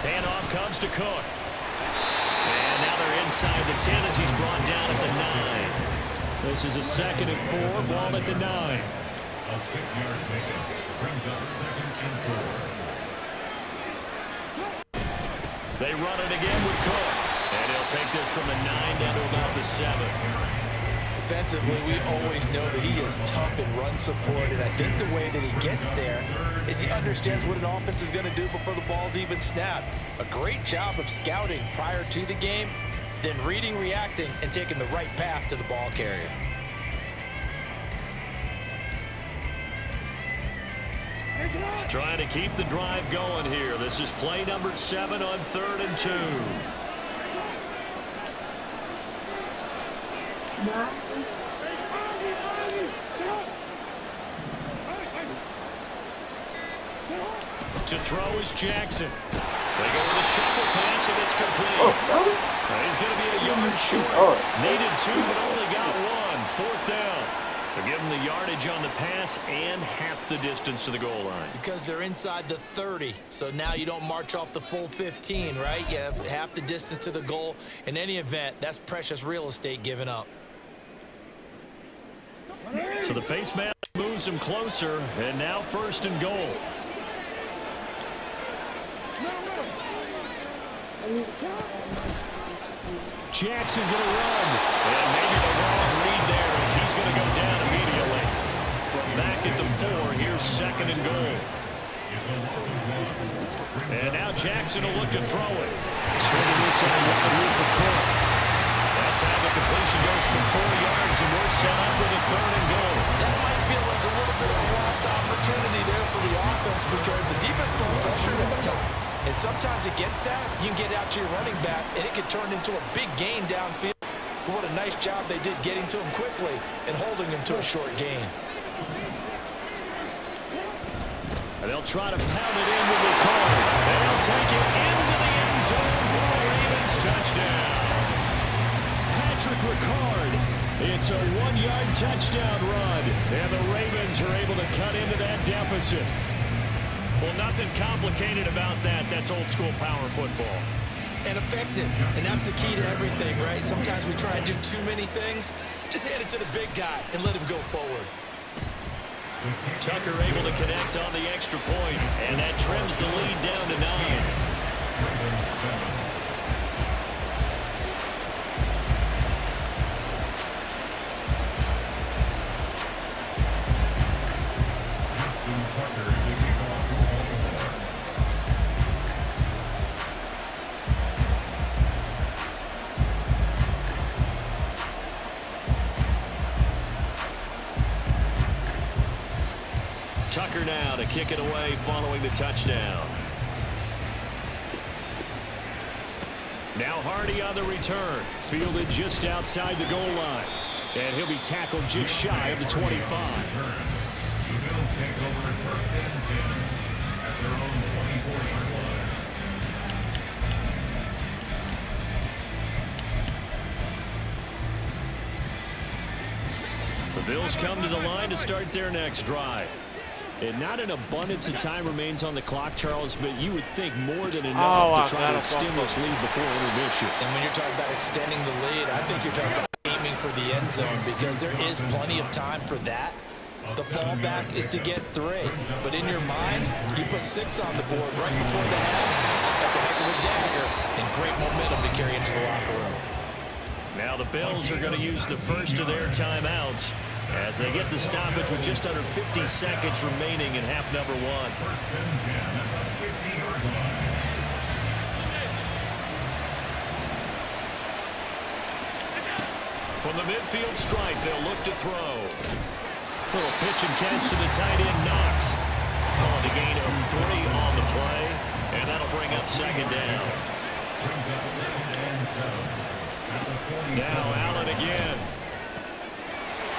Handoff comes to Cook. And now they're inside the 10 as he's brought down at the 9. This is a 2nd and 4, ball at the 9. A 6-yard pickup brings up 2nd and 4. They run it again with Cook. And he'll take this from the 9 down to about the 7. Defensively, we always know that he is tough in run support, and I think the way that he gets there is he understands what an offense is going to do before the ball's even snapped. A great job of scouting prior to the game, then reading, reacting, and taking the right path to the ball carrier. Trying to keep the drive going here. This is play number 7 on 3rd and 2. To throw is Jackson. They go with a shuffle pass, and it's complete. He's going to be a yard short. Needed 2, but only got 1. 4th down. They're giving the yardage on the pass and half the distance to the goal line. Because they're inside the 30, so now you don't march off the full 15, right? You have half the distance to the goal. In any event, that's precious real estate given up. So the face mask moves him closer, and now 1st and goal. Jackson going to run. And maybe the wrong read there as he's going to go down immediately. From back at the 4, here's 2nd and goal. And now Jackson will look to throw it. Swinging this on the roof for Cook. That time the completion goes for 4 yards, and we're set up with a 3rd and goal. That might feel like a little bit of a lost opportunity there for the offense because the defense don't pressure that time. And sometimes against that, you can get out to your running back, and it could turn into a big gain downfield. But what a nice job they did getting to him quickly and holding him to a short gain. And they'll try to pound it in with Ricard. They'll take it into the end zone for a Ravens touchdown. Patrick Ricard. It's a 1-yard touchdown run. And the Ravens are able to cut into that deficit. Well, nothing complicated about that. That's old school power football. And effective. And that's the key to everything, right? Sometimes we try and do too many things. Just hand it to the big guy and let him go forward. Tucker able to connect on the extra point, and that trims the lead down to 9. Tucker now to kick it away following the touchdown. Now Hardy on the return. Fielded just outside the goal line. And he'll be tackled just shy of the 25. The Bills take over first and 10 at their own 24-yard line. The Bills come to the line to start their next drive. And not an abundance of time remains on the clock, Charles, but you would think more than enough to try to extend this lead before intermission. And when you're talking about extending the lead, I think you're talking about aiming for the end zone because there is plenty of time for that. The fallback is to get 3. But in your mind, you put 6 on the board right before the half. That's a heck of a dagger and great momentum to carry into the locker room. Now the Bills are going to use the first of their timeouts as they get the stoppage with just under 50 seconds remaining in half number 1. First and 10 at the 50-yard line. From the midfield stripe, they'll look to throw. Little pitch and catch to the tight end, Knox. On the gain of 3 on the play, and that'll bring up second down. Brings up 2nd and 7 at the 47. Now Allen again.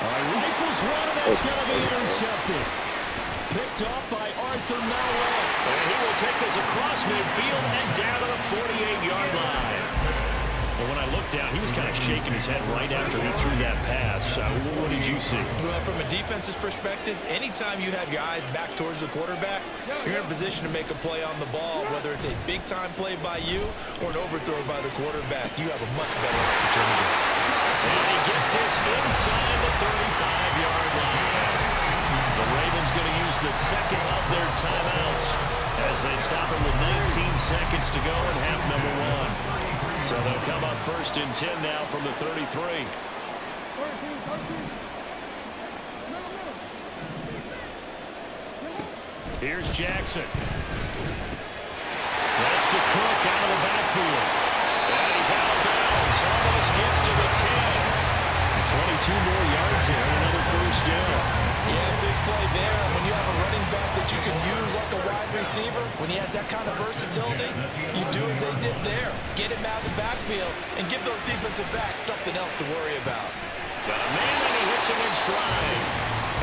Rifles one, and that's going to be intercepted. Picked up by Arthur Miller. And he will take this across midfield and down to the 48-yard line. But when I looked down, he was kind of shaking his head right after he threw that pass. What did you see? Well, from a defense's perspective, anytime you have your eyes back towards the quarterback, you're in a position to make a play on the ball, whether it's a big-time play by you or an overthrow by the quarterback. You have a much better opportunity. And he gets this inside the 35-yard line. The Ravens going to use the second of their timeouts as they stop it with 19 seconds to go in half number 1. So they'll come up first and 10 now from the 33. Here's Jackson. That's to Cook out of the backfield. And he's out of bounds. Almost gets to the 10. 22 more yards here, another first down. Yeah, big play there. When you have a running back that you can use like a wide receiver, when he has that kind of versatility, you do as they did there. Get him out of the backfield and give those defensive backs something else to worry about. Got a man and he hits him in stride.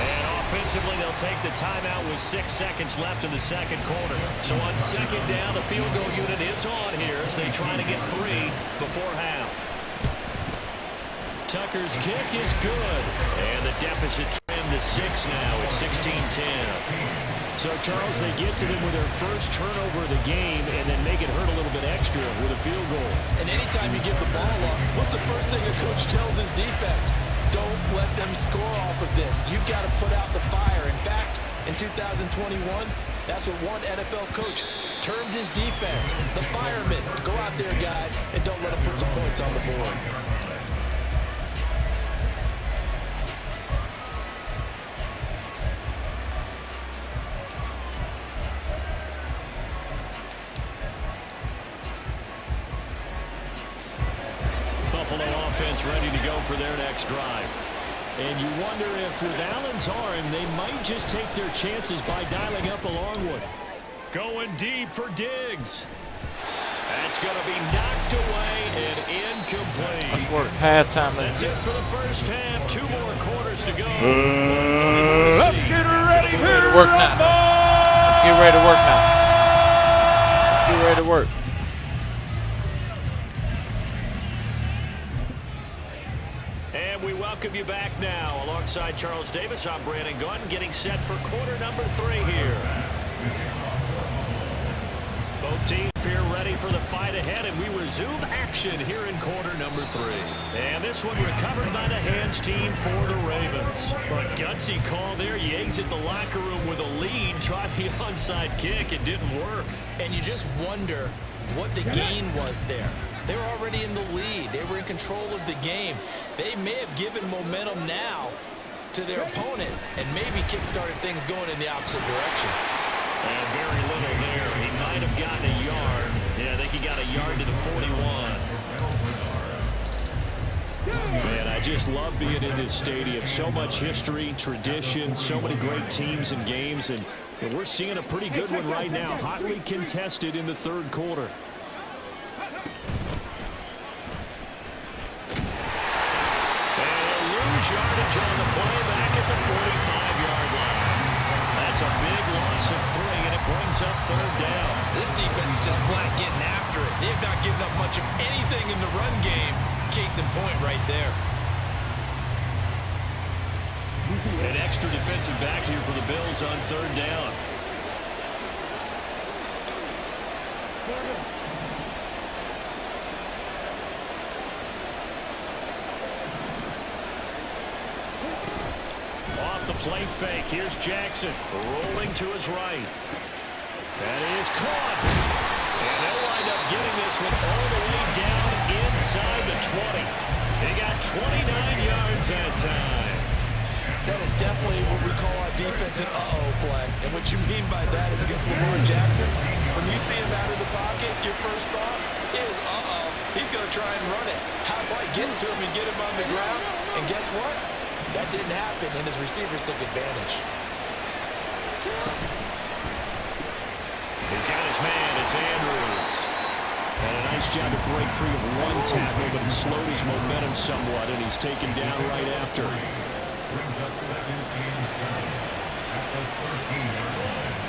And offensively, they'll take the timeout with 6 seconds left in the second quarter. So on second down, the field goal unit is on here as they try to get 3 before half. Tucker's kick is good. And the deficit trimmed to 6 now at 16-10. So, Charles, they get to them with their first turnover of the game and then make it hurt a little bit extra with a field goal. And anytime you give the ball up, what's the first thing a coach tells his defense? Don't let them score off of this. You've got to put out the fire. In fact, in 2021, that's what one NFL coach termed his defense. The firemen. Go out there, guys, and don't let them put some points on the board. Ready to go for their next drive. And you wonder if with Allen's arm, they might just take their chances by dialing up a long one. Going deep for Diggs. And That's going to be knocked away and incomplete. Let's work halftime. That's it for the first half. 2 more quarters to go. Let's get ready to work now. Let's get ready to work now. Let's get ready to work. And we welcome you back now. Alongside Charles Davis, I'm Brandon Gunn, getting set for quarter number 3 here. Both teams here ready for the fight ahead, and we resume action here in quarter number 3. And this one recovered by the hands team for the Ravens. But gutsy call there. You exit the locker room with a lead, try the onside kick. It didn't work. And you just wonder what the gain was there. They were already in the lead. They were in control of the game. They may have given momentum now to their opponent and maybe kick-started things going in the opposite direction. And very little there. He might have gotten a yard. Yeah, I think he got a yard to the 41. Man, I just love being in this stadium. So much history, tradition, so many great teams and games. And we're seeing a pretty good one right now. Hotly contested in the third quarter. Yardage on the play back at the 45-yard line. That's a big loss of 3, and it brings up third down. This defense is just flat getting after it. They have not given up much of anything in the run game. Case in point right there. An extra defensive back here for the Bills on third down. The play fake. Here's Jackson rolling to his right. That is caught. And they'll wind up getting this one all the way down inside the 20. They got 29 yards that time. That is definitely what we call our defense an uh-oh play. And what you mean by that is against Lamar Jackson, when you see him out of the pocket, your first thought is, uh-oh, he's going to try and run it. How do I get to him and get him on the ground? And guess what? That didn't happen, and his receivers took advantage. He's got his man. It's Andrews. And a nice job to break free of one tackle, but it slowed his momentum somewhat, and he's taken down right after. Brings up 2nd and 7 at the 13-yard line.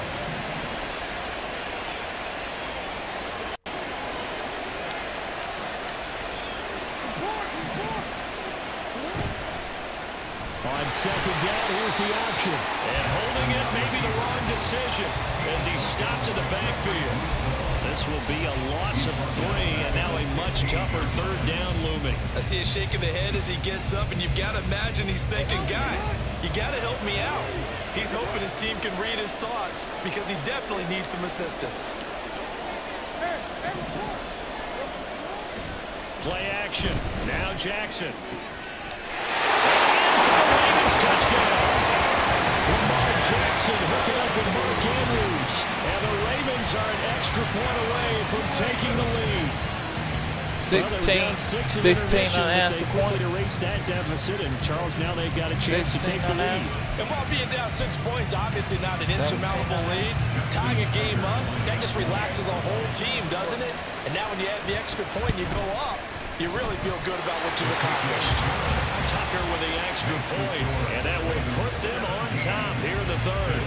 On second down, here's the option. And holding it may be the wrong decision as he stopped in the backfield. This will be a loss of 3, and now a much tougher third down looming. I see a shake of the head as he gets up, and you've got to imagine he's thinking, guys, you got to help me out. He's hoping his team can read his thoughts because he definitely needs some assistance. Play action. Now Jackson. Touchdown. Lamar Jackson hooking up with Mark Andrews. And the Ravens are an extra point away from taking the lead. 16 unanswered points. To erase that deficit, and Charles, now they've got a chance to take the lead. And while being down 6 points, obviously not an insurmountable lead. Tying a game up, that just relaxes a whole team, doesn't it? And now when you add the extra point, you go up, you really feel good about what you've accomplished. Tucker with the extra point, and that will put them on top here in the third.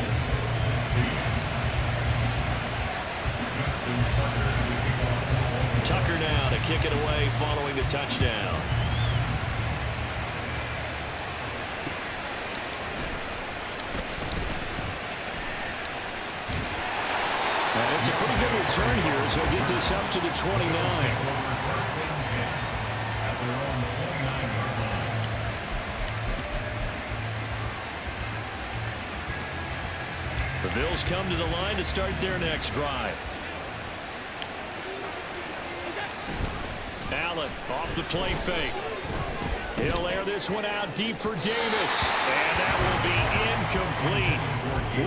Tucker now to kick it away following the touchdown. And it's a pretty good return here as he'll get this up to the 29. The Bills come to the line to start their next drive. Allen off the play fake. He'll air this one out deep for Davis. And that will be incomplete.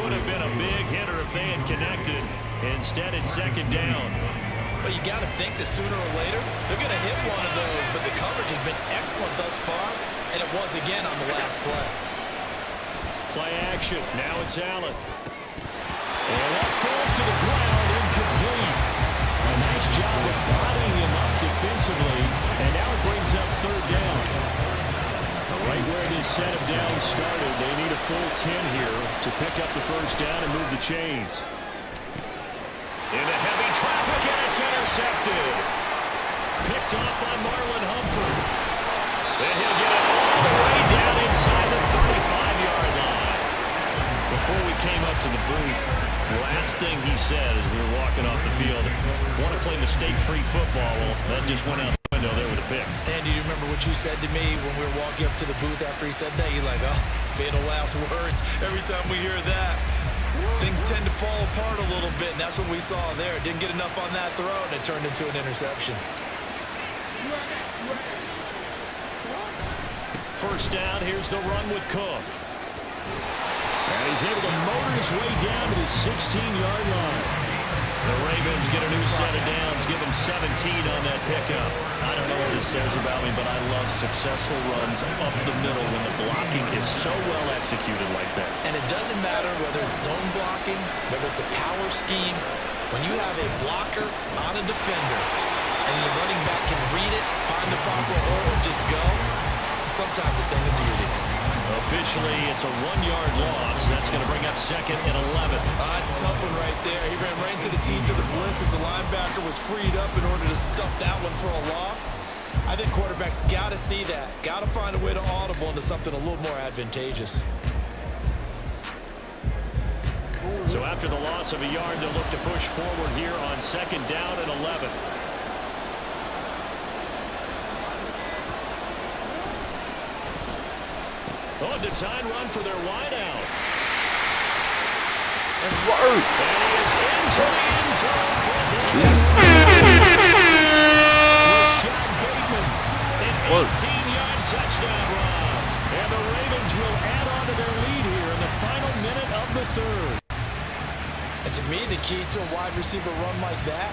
Would have been a big hitter if they had connected. Instead, it's second down. Well, you got to think that sooner or later, they're going to hit one of those. But the coverage has been excellent thus far. And it was again on the last play. Play action. Now it's Allen. And that falls to the ground, incomplete. A nice job of set of downs started. They need a full 10 here to pick up the first down and move the chains. Into heavy traffic, and it's intercepted. Picked off by Marlon Humphrey. Then he'll get it all the way down inside the 35-yard line. Before we came up to the booth, the last thing he said as we were walking off the field, want to play mistake-free football. Well, that just went out the window there with a pick. Andy, do you remember what you said to me when we were walking up to the booth after he said that? You're like, oh, fatal last words. Every time we hear that, things tend to fall apart a little bit, and that's what we saw there. Didn't get enough on that throw, and it turned into an interception. First down, here's the run with Cook. And he's able to motor his way down to the 16-yard line. The Ravens get a new set of downs, give them 17 on that pickup. I don't know what this says about me, but I love successful runs up the middle when the blocking is so well executed like that. And it doesn't matter whether it's zone blocking, whether it's a power scheme. When you have a blocker on a defender, and the running back can read it, find the proper hole, and just go, sometimes a thing of beauty. Officially, it's a 1-yard loss. That's going to bring up 2nd and 11. It's a tough one right there. He ran right into the teeth of the blitz as the linebacker was freed up in order to stuff that one for a loss. I think quarterbacks got to see that. Got to find a way to audible into something a little more advantageous. So after the loss of a yard, they'll look to push forward here on 2nd down and 11. Oh, design run for their wideout. That's word. And he is into the end zone for Rashad Bateman. An 18-yard touchdown run. And the Ravens will add on to their lead here in the final minute of the third. And to me, the key to a wide receiver run like that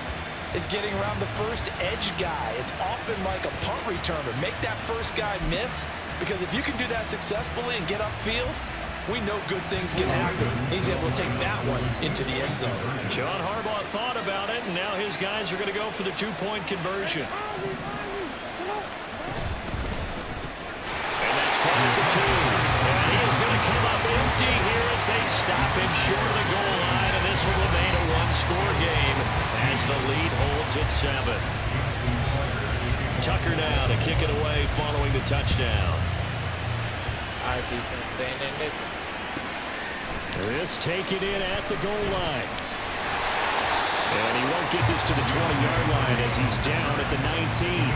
is getting around the first edge guy. It's often like a punt returner. Make that first guy miss. Because if you can do that successfully and get upfield, we know good things can happen. He's able to take that one into the end zone. John Harbaugh thought about it, and now his guys are going to go for the 2-point conversion. And that's part of the 2. And he is going to come up empty here as they stop him short of the goal line, and this will remain a 1-score game as the lead holds at 7. Tucker now to kick it away following the touchdown. Our defense staying in it. This taken in at the goal line. And he won't get this to the 20-yard line as he's down at the 19.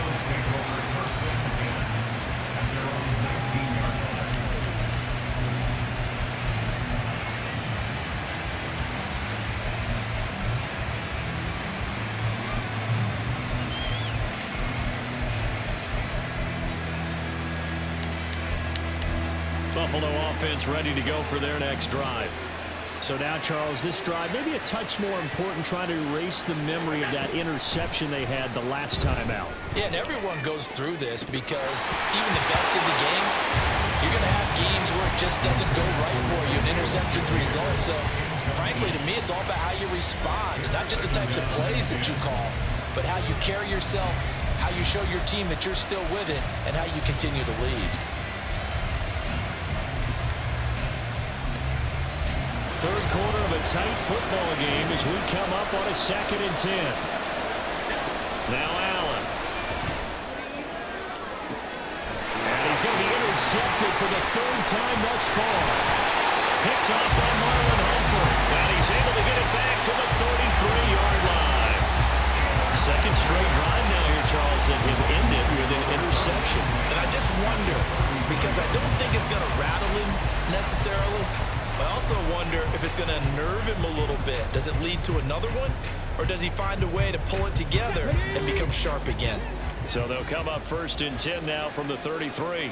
Buffalo offense ready to go for their next drive. So now, Charles, this drive maybe a touch more important, trying to erase the memory of that interception they had the last time out. Yeah, and everyone goes through this because even the best in the game, you're going to have games where it just doesn't go right for you, and interceptions result. So, frankly, to me, it's all about how you respond, not just the types of plays that you call, but how you carry yourself, how you show your team that you're still with it, and how you continue to lead. Third quarter of a tight football game as we come up on a 2nd and 10. Now Allen. And he's going to be intercepted for the 3rd time thus far. Picked off by Marlon Humphrey. And he's able to get it back to the 33-yard line. Second straight drive now here, Charles, that have ended with an interception. And I just wonder, because I don't think it's going to rattle him necessarily, I also wonder if it's going to nerve him a little bit. Does it lead to another one? Or does he find a way to pull it together and become sharp again? So they'll come up 1st and 10 now from the 33.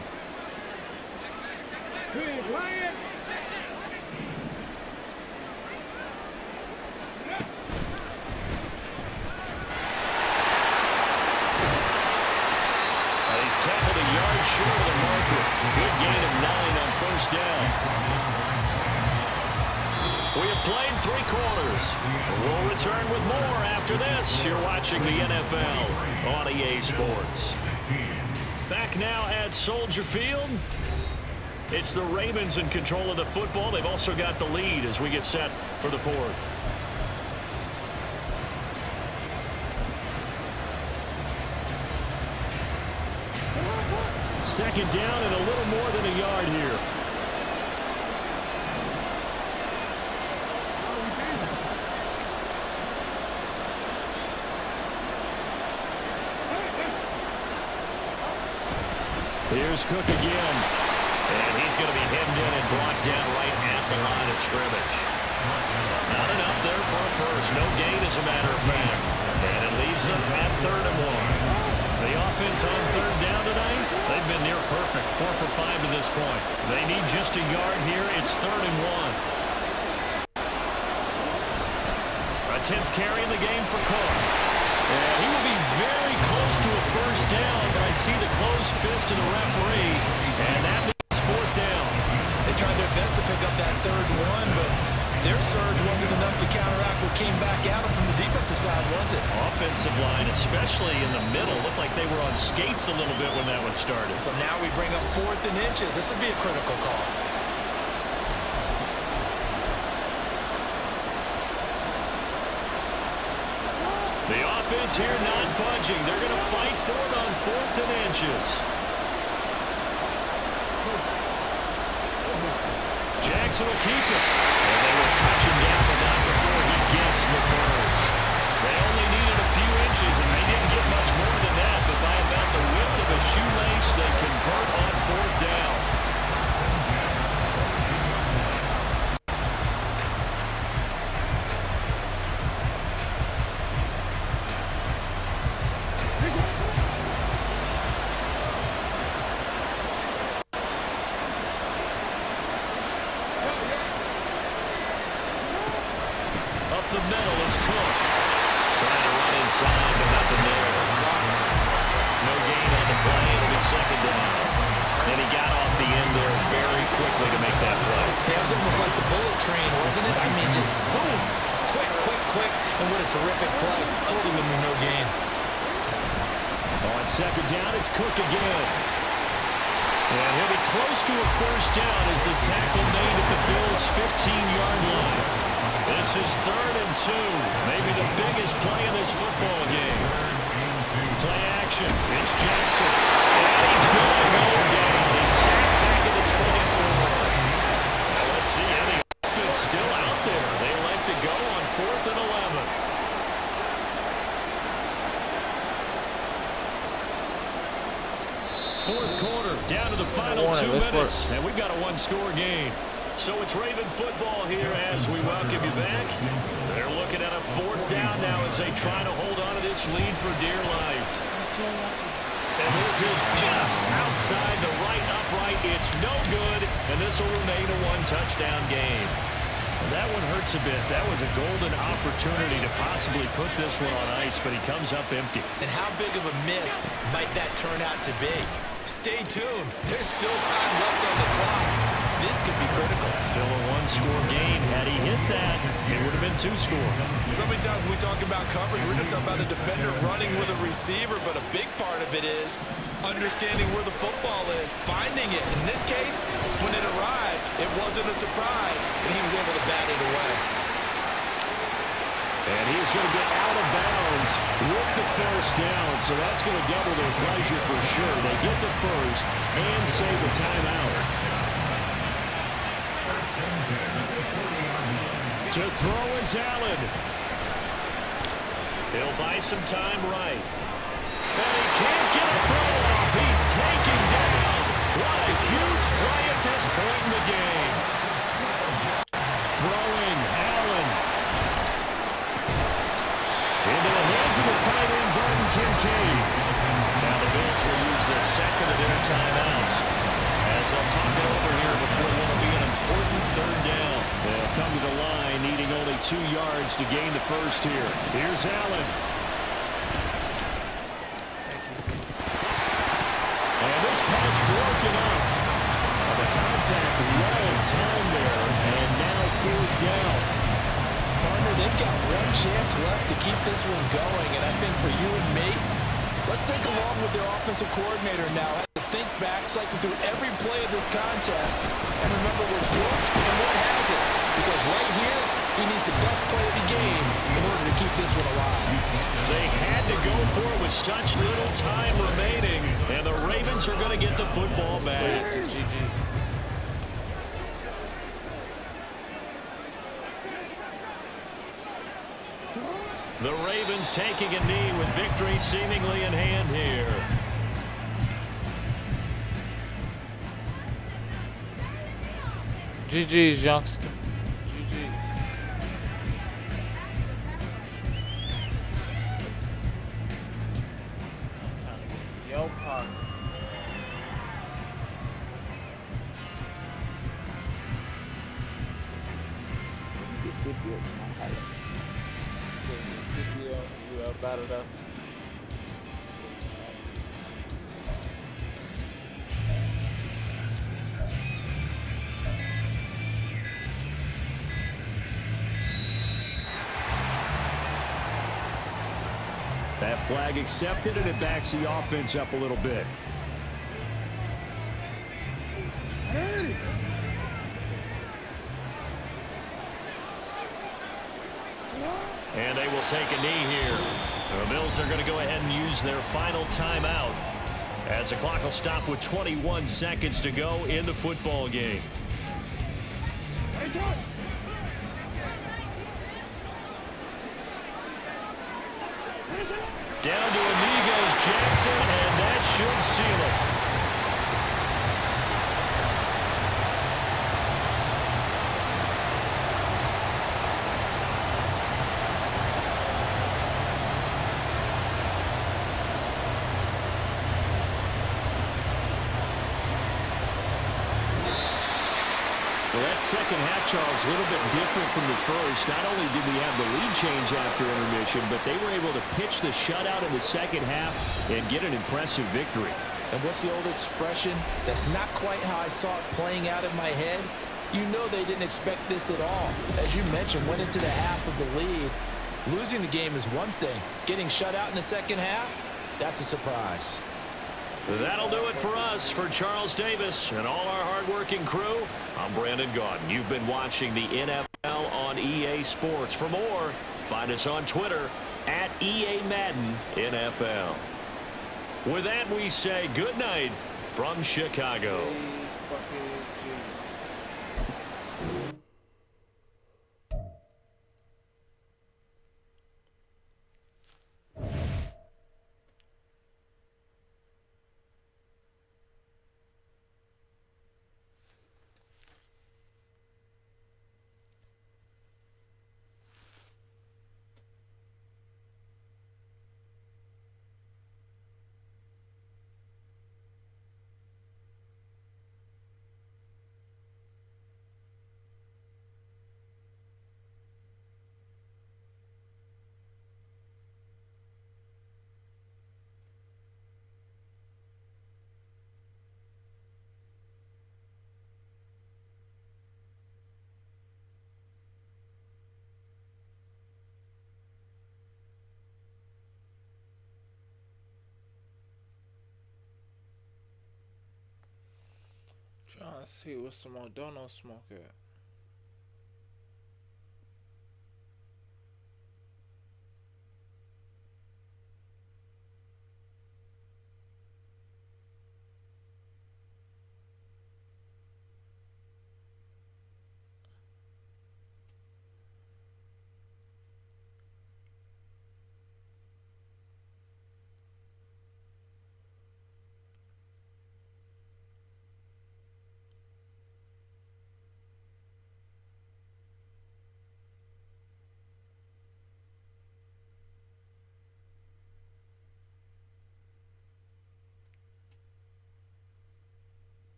He's tackled a yard short of the marker. Good gain of 9 on 1st down. We have played 3 quarters. We'll return with more after this. You're watching the NFL on EA Sports. Back now at Soldier Field. It's the Ravens in control of the football. They've also got the lead as we get set for the fourth. Second down and a little more than a yard here. Here's Cook again. And he's going to be hemmed in and blocked down right at the line of scrimmage. Not enough there for a first. No gain, as a matter of fact. And it leaves them at 3rd and 1. The offense on 3rd down tonight, they've been near perfect. 4 for 5 to this point. They need just a yard here. It's 3rd and 1. A 10th carry in the game for Cook. And he will be very close to a first down, but I see the closed fist of the referee, and that means 4th down. They tried their best to pick up that 3rd and 1, but their surge wasn't enough to counteract what came back at them from the defensive side, was it? Offensive line, especially in the middle, looked like they were on skates a little bit when that one started. So now we bring up 4th and inches. This would be a critical call. The offense here not budging. They're going to fight for it on 4th and inches. Jackson will keep it. And they will touch him down, but not before he gets the first. They only needed a few inches, and they didn't get much more than that. But by about the width of a shoelace, they convert on 4th down. The middle is Cook. Trying to run inside, but nothing there. No gain on the play. It'll be 2nd down. And he got off the end there very quickly to make that play. Yeah, it was almost like the bullet train, wasn't it? I mean, just zoom. Quick. And what a terrific play. Holding them to no gain. On 2nd down, it's Cook again. And he'll be close to a first down as the tackle made at the Bills' 15-yard line. This is 3rd and 2. Maybe the biggest play in this football game. Play action. It's Jackson. And he's going to go down. He's sacked back at the 24. Now let's see. The offense still out there. They elect to go on 4th and 11. Fourth quarter. Down to the final 2 minutes. And we've got a 1-score game. So it's Raven football here as we welcome you back. They're looking at a 4th down now as they try to hold on to this lead for dear life. And this is just outside the right upright. It's no good, and this will remain a 1-touchdown game. And that one hurts a bit. That was a golden opportunity to possibly put this one on ice, but he comes up empty. And how big of a miss might that turn out to be? Stay tuned. There's still time left on the clock. This could be critical. Still a 1-score game. Had he hit that, it would have been 2 scores. So many times when we talk about coverage, we're just talking about a defender running with a receiver, but a big part of it is understanding where the football is, finding it. In this case, when it arrived, it wasn't a surprise, and he was able to bat it away. And he's going to get out of bounds with the first down, so that's going to double their pleasure for sure. They get the first and save a timeout. To throw is Allen. He'll buy some time right. And he can't get a throw off. He's taken down. What a huge play at this point in the game. Throwing, Allen. Into the hands of the tight end, Dalton Kincaid. Now the Bills will use the 2nd of their timeouts as they'll talk it over here before what will be an important 3rd down. They'll come to the line needing only 2 yards to gain the first here. Here's Allen. And this pass broken up. The contact well timed there, and now 4th down. Partner, they've got one chance left to keep this one going, and I think for you and me, let's think along with their offensive coordinator now. think back, cycle through every play of this contest, and remember what's worked and what hasn't. Because right here, he needs the best play of the game in order to keep this one alive. They had to go for it with such little time remaining, and the Ravens are going to get the football back. So it's a GG. The Ravens taking a knee with victory seemingly in hand here. GG's, youngster. GG's. Time to get your pockets. Get 50 of my highlights. So you 50 you batted up. That flag accepted, and it backs the offense up a little bit. And they will take a knee here. The Bills are going to go ahead and use their final timeout as the clock will stop with 21 seconds to go in the football game. Down to a knee goes Jackson, and that should seal it. Well, that second half, Charles, a little bit different from the first. Not only did we have the lead change after intermission, but they were able to pitch the shutout in the second half and get an impressive victory. And what's the old expression? That's not quite how I saw it playing out in my head. You know they didn't expect this at all. As you mentioned, went into the half of the lead. Losing the game is one thing. Getting shut out in the second half, that's a surprise. That'll do it for us. For Charles Davis and all our hardworking crew, I'm Brandon Gaudin. You've been watching the NFL on EA Sports. For more, find us on Twitter at EA Madden NFL. With that, we say good night from Chicago. Trying to see what's some more dono smoke at.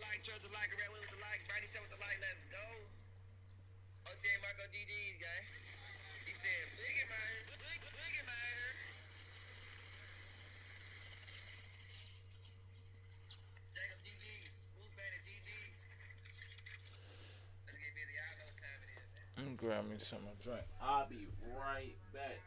like, trust the like, red with the like, Brady said with the like, let's go. OTA Marco DD's guy. He said, big in my ear, big in my ear. Jacob DD's, who's been at DD's? Let's get busy, y'all know what time it is, man. I'm gonna grab me something to drink. I'll be right back.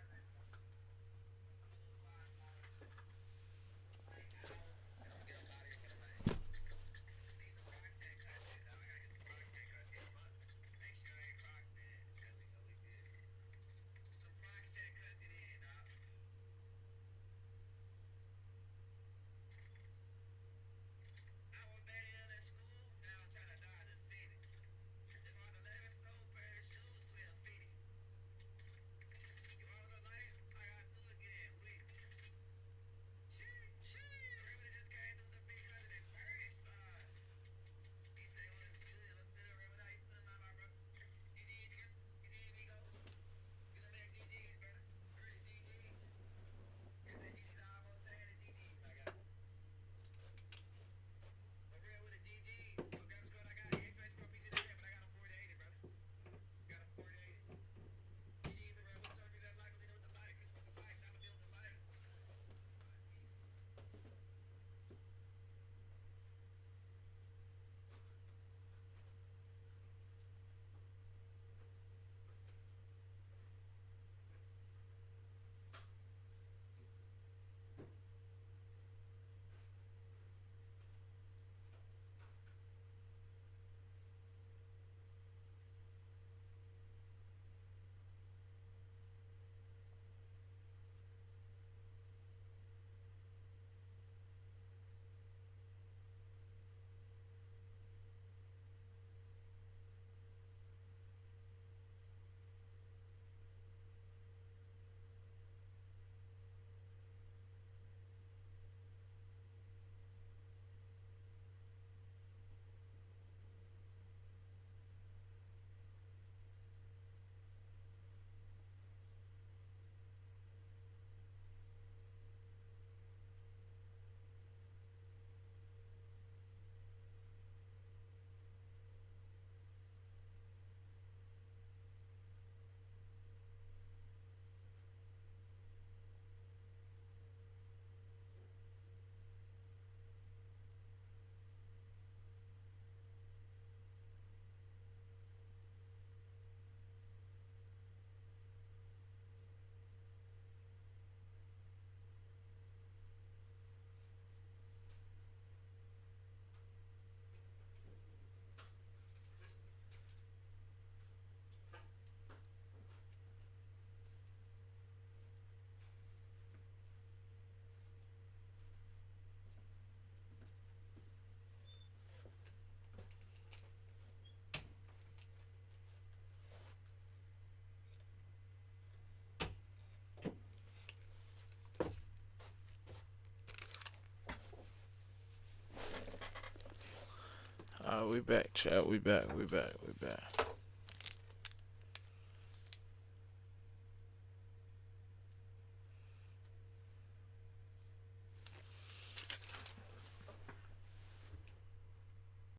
We back, chat. We back.